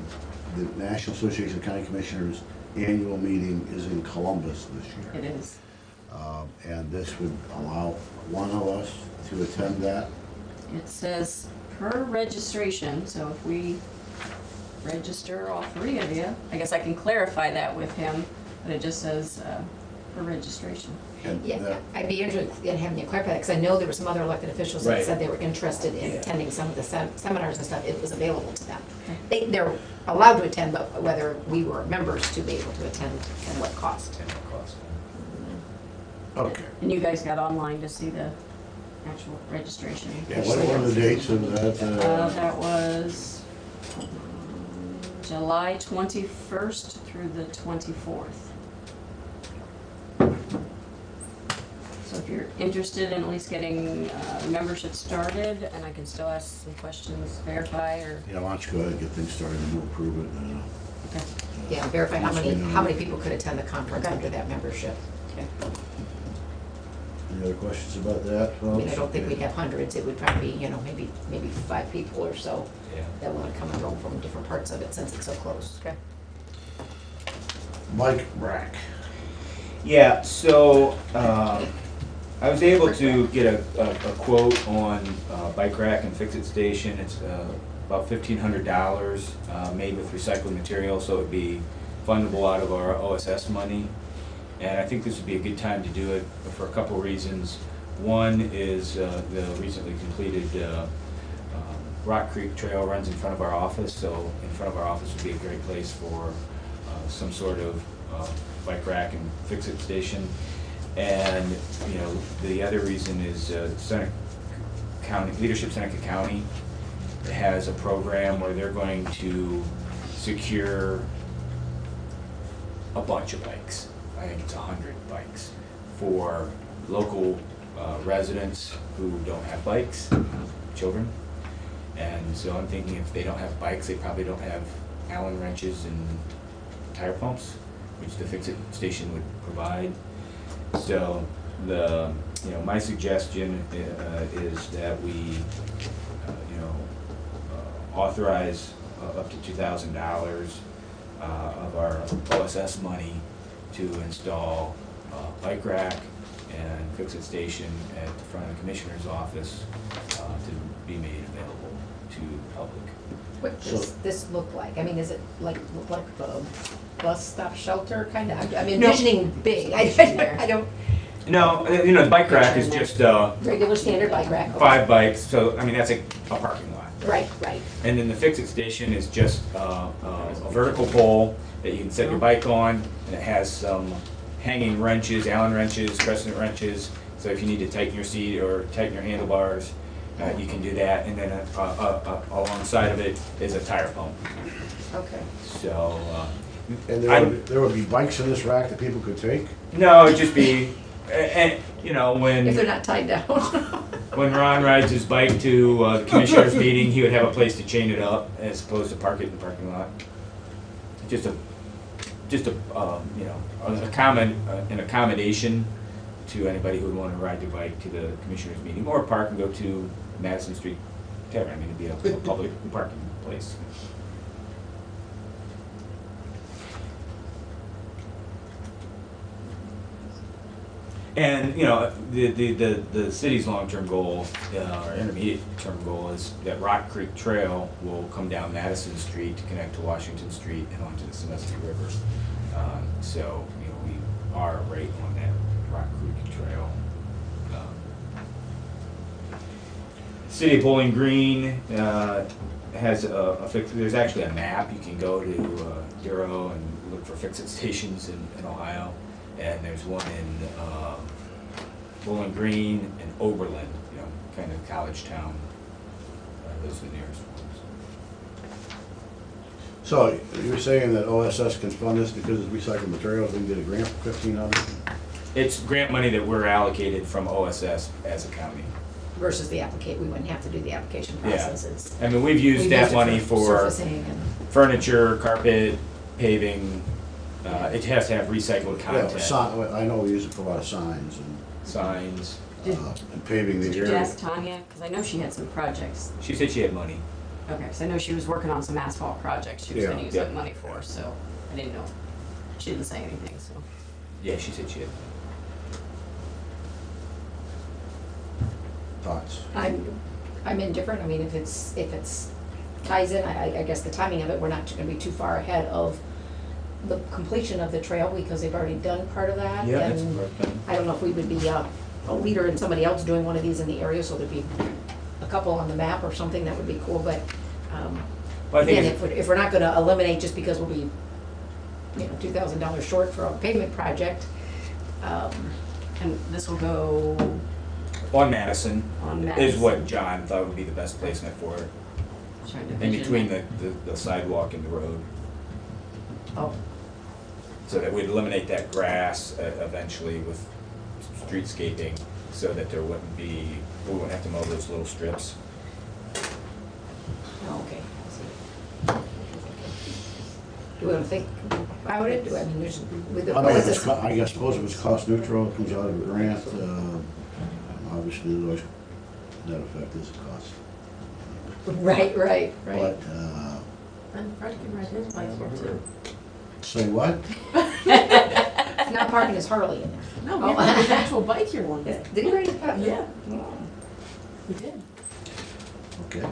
the National Association of County Commissioners annual meeting is in Columbus this year. It is. And this would allow one of us to attend that. It says per registration, so if we register all 3 of you, I guess I can clarify that with him, but it just says per registration. And Yeah, that- I'd be interested in having you clarify that, because I know there were some other elected officials that Right. said they were interested in Yeah. attending some of the seminars and stuff. It was available to them. They're allowed to attend, but whether we were members to be able to attend and what cost. Okay. And you guys got online to see the actual registration. Yeah, what were the dates of that? That was July 21st through the 24th. So if you're interested in at least getting membership started, and I can still ask some questions, verify, or, Yeah, why don't you go ahead and get things started and we'll approve it. okay. Yeah, verify how Once we know. many people could attend the conference Okay. under that membership. Okay. Any other questions about that, I folks? mean, I don't think we'd have hundreds. It would probably be, maybe 5 people or so Yeah. that want to come and go from different parts of it since it's so close. Okay. Mike Brack. Yeah, so I was able to get a quote on Bike Rack and Fix It Station. It's about $1,500 made with recycled material, so it'd be fundable out of our OSS money. And I think this would be a good time to do it for a couple reasons. One is the recently completed Rock Creek Trail runs in front of our office, so in front of our office would be a great place for some sort of bike rack and fix it station. And the other reason is Seneca County, Leadership Seneca County has a program where they're going to secure a bunch of bikes. I think it's 100 bikes for local residents who don't have bikes, children. And so I'm thinking if they don't have bikes, they probably don't have Allen wrenches and tire pumps, which the Fix-It station would provide. So my suggestion is that we, authorize up to $2,000 of our OSS money to install a bike rack and Fix-It station at the front of the commissioner's office to be made available to the public. What does this look like? I mean, is it look like a bus stop shelter kind of? I'm envisioning big. I don't, No, the bike rack is just regular standard bike rack. 5 bikes, so I mean that's a parking lot. Right. And then the Fix-It station is just a vertical pole that you can set your bike on, and it has some hanging wrenches, Allen wrenches, crescent wrenches. So if you need to tighten your seat or tighten your handlebars, you can do that. And then alongside of it is a tire pump. Okay. So And there would be bikes in this rack that people could take? no, it'd just be, and when If they're not tied down. when Ron rides his bike to the commissioners' meeting, he would have a place to chain it up as opposed to park it in the parking lot. Just an accommodation to anybody who would want to ride their bike to the commissioners' meeting or park and go to Madison Street Tavern. I mean, it'd be a public parking place. And, the city's long-term goal, or intermediate-term goal is that Rock Creek Trail will come down Madison Street to connect to Washington Street and onto the Semestic River. So, we are right on that Rock Creek Trail. City of Bowling Green has there's actually a map. You can go to Euro and look for Fix-It stations in Ohio. And there's one in Bowling Green and Oberlin, kind of college town. Those are the nearest ones. So you're saying that OSS can fund this because it's recycled materials, we can get a grant for $1,500? It's grant money that we're allocated from OSS as a county. Versus the we wouldn't have to do the application process. It's- I mean, we've used that money for surfacing and. furniture, carpet, paving. It has to have recycled Yeah, content. I know we use it for a lot of signs Signs. and paving the Did you area. ask Tanya? Because I know she had some projects. She said she had money. Okay, because I know she was working on some asphalt projects she was Yeah. gonna use that money for, so I didn't know. She didn't say anything, so. Yeah, she said she had. Thoughts? I'm indifferent. I mean, if it's ties in, I guess the timing of it, we're not gonna be too far ahead of the completion of the trail because they've already done part of that. Yeah, that's And correct. I don't know if we would be a leader in somebody else doing one of these in the area, so there'd be a couple on the map or something, that would be cool, but, Well, I think again, it's- if we're not gonna eliminate just because we'll be, $2,000 short for a pavement project, And this will go on Madison on Madison. is what John thought would be the best placement for it. Trying to In vision between it. the sidewalk and the road. oh, So that we'd eliminate that grass eventually with streetscaping so that we wouldn't have to mow those little strips. okay. I see. Do we wanna think about it? I mean, there's, with the. I mean, I suppose if it's cost neutral, it comes out of a grant, obviously there's always net effect is a cost. Right. But, And Fred can ride his bike here too. say what? Not parking his Harley in there. No, we rode his actual bike here one day. Did he ride his bike? Yeah. We did. Okay.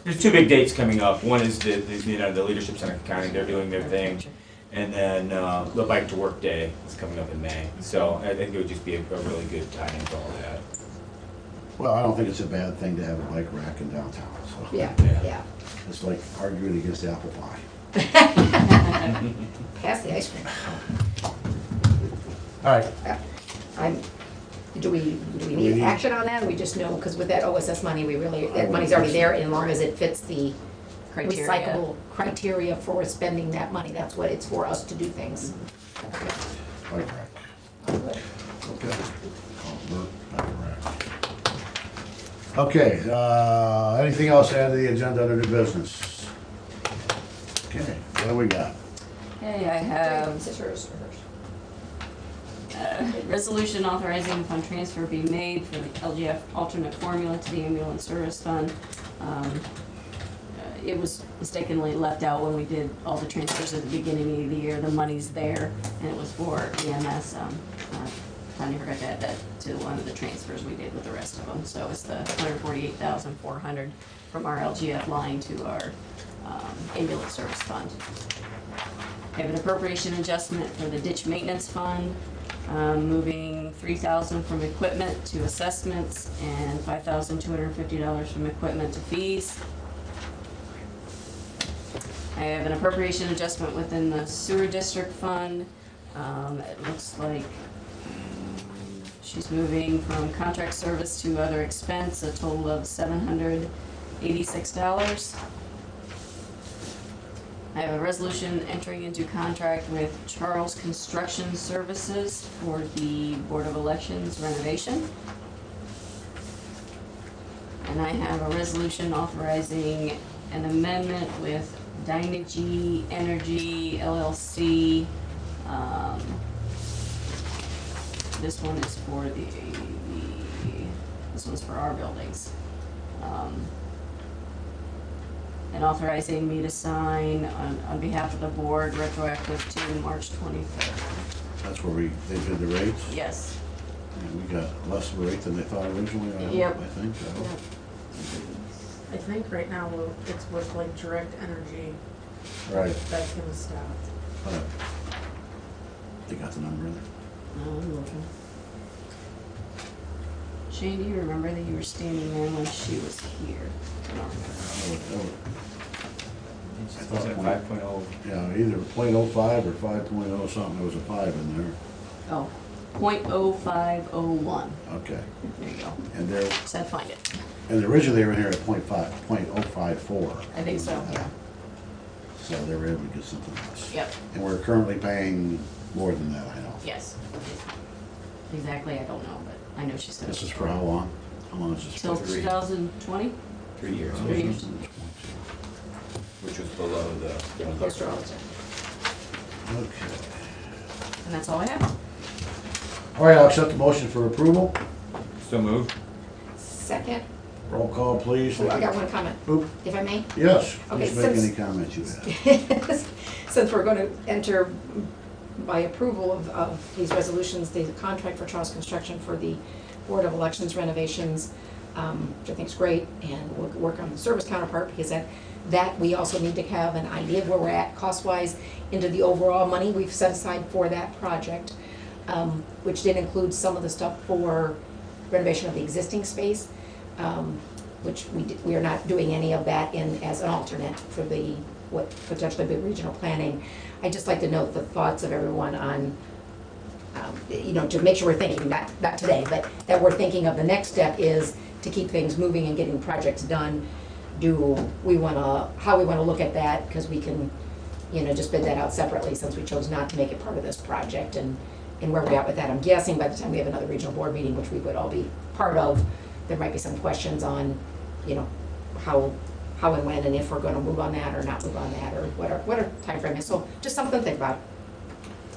There's 2 big dates coming up. One is the Leadership Center County, they're doing their thing. And then the Bike to Work Day is coming up in May. So I think it would just be a really good time for all that. Well, I don't think it's a bad thing to have a bike rack in downtown, so. Yeah. It's like arguing against apple pie. Pass the ice cream. All right, Do we need action on that, or we just know, because with that OSS money, that money's already there, and as long as it fits the Criteria. recyclable criteria for spending that money, that's what it's for us to do things. Bike rack. Okay. Call Bert, bike rack. Okay, anything else to add to the agenda under new business? Okay, what do we got? Okay, I have Sisters first. resolution authorizing fund transfer be made for the LGF alternate formula to the ambulance service fund. It was mistakenly left out when we did all the transfers at the beginning of the year. The money's there, and it was for EMS. Tanya forgot to add that to one of the transfers we did with the rest of them. So it's the $148,400 from our LGF line to our ambulance service fund. I have an appropriation adjustment for the ditch maintenance fund, moving $3,000 from equipment to assessments and $5,250 from equipment to fees. I have an appropriation adjustment within the sewer district fund. It looks like she's moving from contract service to other expense, a total of $786. I have a resolution entering into contract with Charles Construction Services for the Board of Elections renovation. And I have a resolution authorizing an amendment with Dynegy Energy LLC. This one is for this one's for our buildings. And authorizing me to sign on behalf of the board retroactive to March 23rd. That's where they did the rates? Yes. And we got less of a rate than they thought originally, Yep. I think. I think right now it's with like Direct Energy, Right. that's gonna stop. They got the number in there? I'm looking. Shane, do you remember that you were standing there when she was here? I don't remember. Was it 5.0? Yeah, either .05 or 5.0 something, there was a 5 in there. Oh, .0501. Okay. There you go. And they're, Said find it. and originally they were in here at .054. I think so, yeah. So they were able to get something else. Yep, And we're currently paying more than that, I know. yes. Exactly, I don't know, but I know she's gonna. This is for how long? How long is this Till for? 2020? 3 years, 3 years. which was below the. Yes, Rollins. Okay. And that's all I have. All right, I'll accept the motion for approval. So moved. Second, Roll call, please. oh, I got one comment, Oop, if I may. yes, Okay, please make since- any comments you have. Since we're gonna enter by approval of these resolutions, the contract for Charles Construction for the Board of Elections renovations, which I think is great, and we'll work on the service counterpart, because that we also need to have an idea of where we're at cost-wise into the overall money we've set aside for that project, which did include some of the stuff for renovation of the existing space, which we are not doing any of that as an alternate for what potentially be regional planning. I'd just like to note the thoughts of everyone on, to make sure we're thinking, not today, but that we're thinking of the next step is to keep things moving and getting projects done. How we wanna look at that, because we can, just bid that out separately since we chose not to make it part of this project, and where we're at with that. I'm guessing by the time we have another regional board meeting, which we would all be part of, there might be some questions on, how and when, and if we're gonna move on that or not move on that, or what our timeframe is. So just something to think about.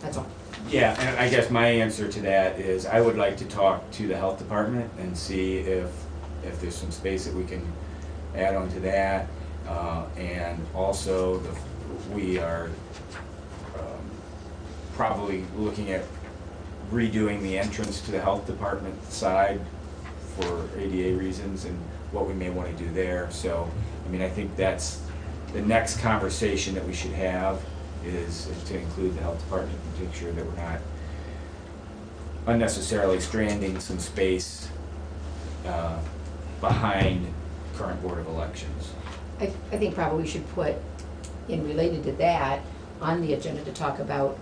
That's all. Yeah, and I guess my answer to that is I would like to talk to the health department and see if there's some space that we can add on to that. And also, we are probably looking at redoing the entrance to the health department side for ADA reasons and what we may want to do there. So, I think that's the next conversation that we should have is to include the health department and make sure that we're not unnecessarily stranding some space behind current Board of Elections. I think probably we should put, in related to that, on the agenda to talk about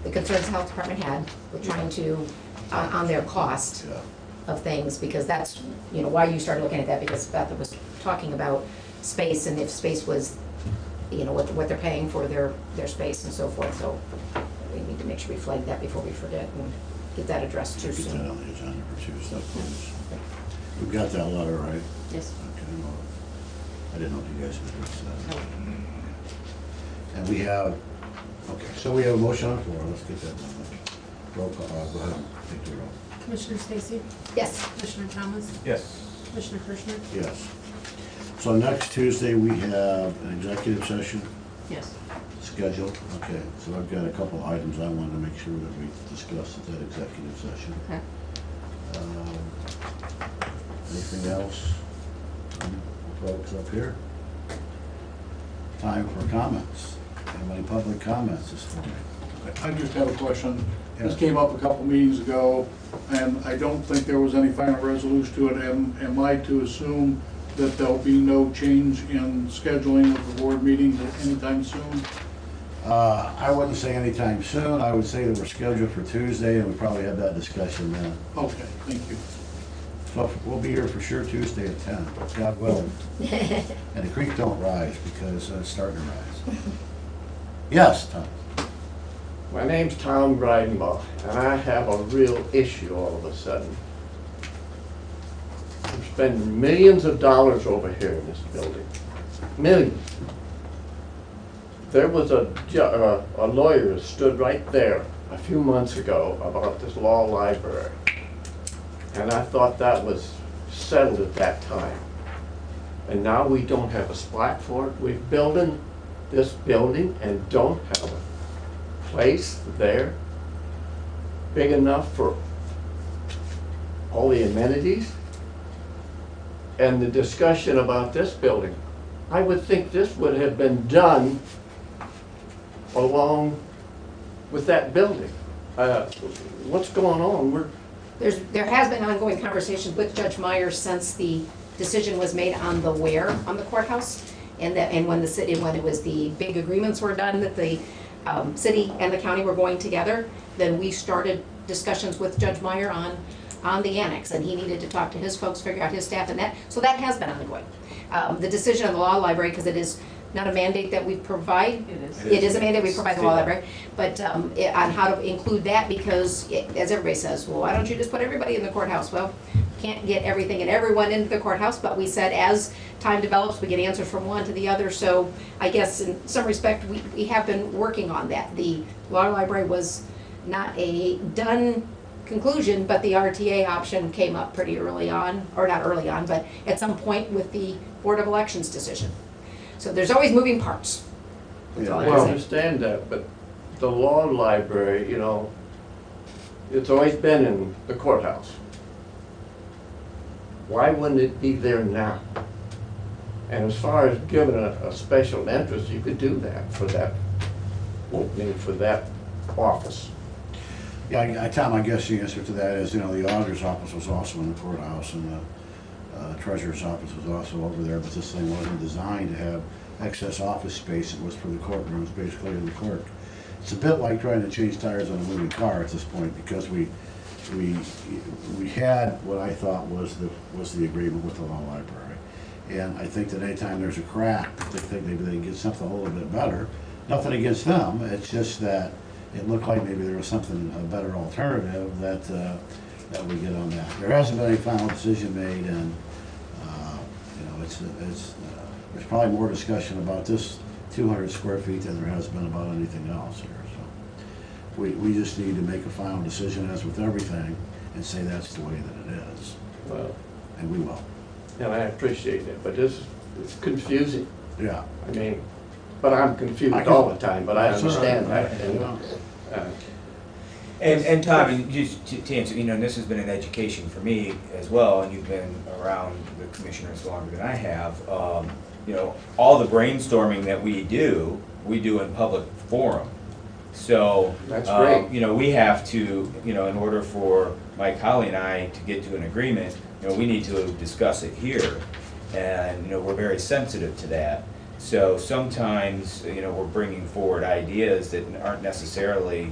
the concerns the health department had with trying to, on their cost Yeah. of things, because that's, why you started looking at that, because Beth was talking about space, and if space was, what they're paying for their space and so forth, so we need to make sure we flag that before we forget and get that addressed too Get that soon. on the agenda for Tuesday, please. We've got that letter, right? Yes. Okay, well, I didn't know if you guys had addressed that. And we have, okay, so we have a motion on the floor, let's get that done. Roll call, go ahead, take the roll. Commissioner Stacy? Yes, Commissioner Thomas? Yes. Commissioner Kirschner? Yes. So next Tuesday, we have an executive session Yes. scheduled. Okay, so I've got a couple items I wanted to make sure that we discuss at that executive session. Okay. Anything else, folks up here? Time for comments. Anybody public comments this morning? I just have a question. This Yeah. came up a couple meetings ago, and I don't think there was any final resolution to it. Am I to assume that there'll be no change in scheduling of the board meetings anytime soon? I wouldn't say anytime soon. I would say that we're scheduled for Tuesday, and we probably have that discussion then. Okay, thank you. So we'll be here for sure Tuesday at 10, God willing. And the creek don't rise because it's starting to rise. Yes, Tom? My name's Tom Breidenbach, and I have a real issue all of a sudden. I'm spending millions of dollars over here in this building. Millions. There was a lawyer who stood right there a few months ago about this law library. And I thought that was settled at that time. And now we don't have a spot for it. We're building this building and don't have a place there big enough for all the amenities. And the discussion about this building, I would think this would have been done along with that building. What's going on? there has been ongoing conversations with Judge Myers since the decision was made on the where on the courthouse. And when the city, when it was the big agreements were done that the city and the county were going together, then we started discussions with Judge Meyer on the annex, and he needed to talk to his folks, figure out his staff, and that, so that has been ongoing. The decision on the law library, because it is not a mandate that we provide. It is. It is a mandate, we provide the law library, but on how to include that, because as everybody says, well, why don't you just put everybody in the courthouse? Well, can't get everything and everyone into the courthouse, but we said as time develops, we get answers from one to the other, so I guess in some respect, we have been working on that. The law library was not a done conclusion, but the RTA option came up pretty early on, or not early on, but at some point with the Board of Elections decision. So there's always moving parts. That's all I Well, I can say. understand that, but the law library, you know, it's always been in the courthouse. Why wouldn't it be there now? And as far as giving a special interest, you could do that for that opening, for that office. Yeah, Tom, I guess the answer to that is, you know, the auditor's office was also in the courthouse, and the treasurer's office was also over there, but this thing wasn't designed to have excess office space. It was for the courtrooms, basically, and the clerk. It's a bit like trying to change tires on a moving car at this point, because we had what I thought was the agreement with the law library. And I think that anytime there's a crack, they think maybe they can get something a little bit better. Nothing against them, it's just that it looked like maybe there was something, a better alternative that we get on that. There hasn't been any final decision made, and, you know, there's probably more discussion about this 200 square feet than there has been about anything else here, so. We just need to make a final decision, as with everything, and say that's the way that it is, Well, and we will. and I appreciate it, but it's confusing. Yeah. I mean, but I'm confused I can- all the time, but I That's all right. understand that. And, Yeah. And Tom, and just to answer, you know, and this has been an education for me as well, and you've been around the commissioners longer than I have. You know, all the brainstorming that we do in public forum. So, That's great. you know, we have to, you know, in order for Mike Holly and I to get to an agreement, you know, we need to discuss it here. And, you know, we're very sensitive to that. So sometimes, you know, we're bringing forward ideas that aren't necessarily,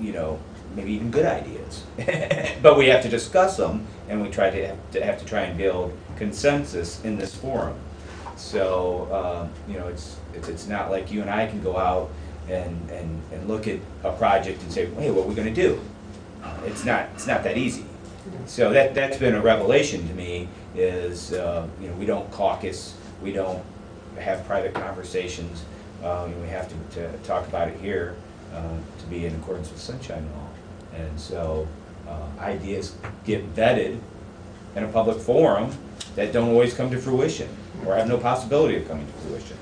you know, maybe even good ideas. But we have to discuss them, and we have to try and build consensus in this forum. So, you know, it's not like you and I can go out and look at a project and say, hey, what are we gonna do? It's not that easy. So that's been a revelation to me, is, we don't caucus, we don't have private conversations, we have to talk about it here to be in accordance with sunshine law. And so ideas get vetted in a public forum that don't always come to fruition, or have no possibility of coming to fruition.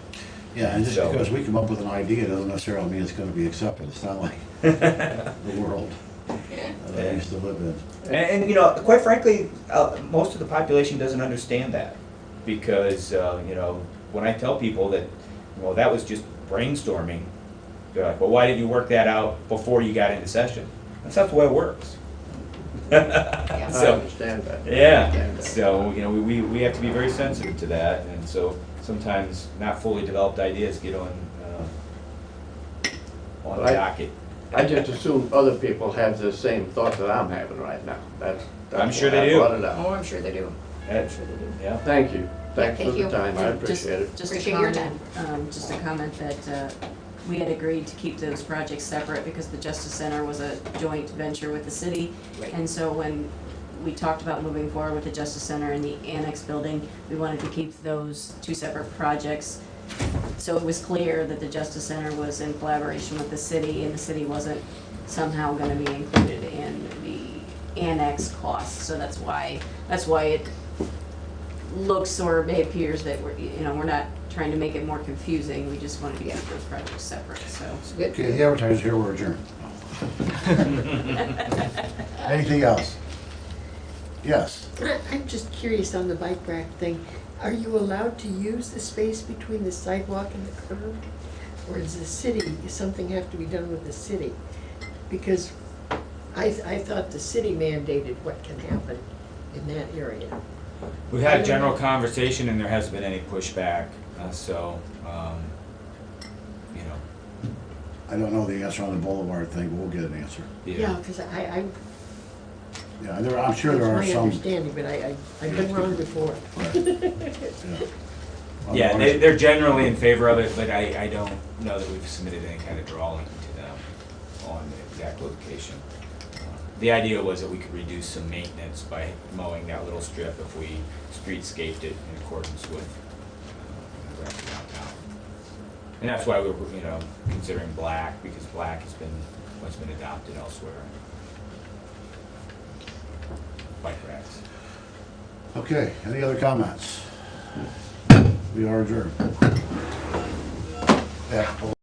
Yeah, and just So- because we come up with an idea doesn't necessarily mean it's gonna be accepted. It's not like the world that I used to live in. And quite frankly, most of the population doesn't understand that, because, when I tell people that, well, that was just brainstorming, they're like, well, why didn't you work that out before you got into session? That's not the way it works. I So, understand that. yeah, so, we have to be very sensitive to that, and so sometimes not fully developed ideas get on the Right. docket. I just assume other people have the same thought that I'm having right now. That's I'm sure why they I do. brought it up. Oh, I'm sure they do. That- yeah. Thank you. Thanks for thank the you. time. I And just- appreciate it. Just a Appreciate your comment, just a comment that we had agreed to keep those projects separate because the Justice Center was a joint venture with the city. Right. And so when we talked about moving forward with the Justice Center and the annex building, we wanted to keep those two separate projects. So it was clear that the Justice Center was in collaboration with the city, and the city wasn't somehow gonna be included in the annex costs. So that's why it looks or it appears that we're not trying to make it more confusing. We just wanted to keep those projects separate, so. Good. Okay, the advertisers here, we're adjourned. Anything else? Yes. I'm just curious on the bike rack thing. Are you allowed to use the space between the sidewalk and the curb? Or does something have to be done with the city? Because I thought the city mandated what can happen in that area. We've had a general conversation and there hasn't been any pushback, I don't know the answer on the boulevard thing, but we'll get an answer. Yeah, because Yeah, I'm sure there are that's my some. understanding, but I've been wrong before. Yeah, they're generally in favor of it, but I don't know that we've submitted any kind of drawing to them on the exact location. The idea was that we could reduce some maintenance by mowing that little strip if we streetscaped it in accordance with the rest of downtown. And that's why we're, considering black, because black has been what's been adopted elsewhere. Bike racks. Okay, any other comments? We are adjourned. Yeah.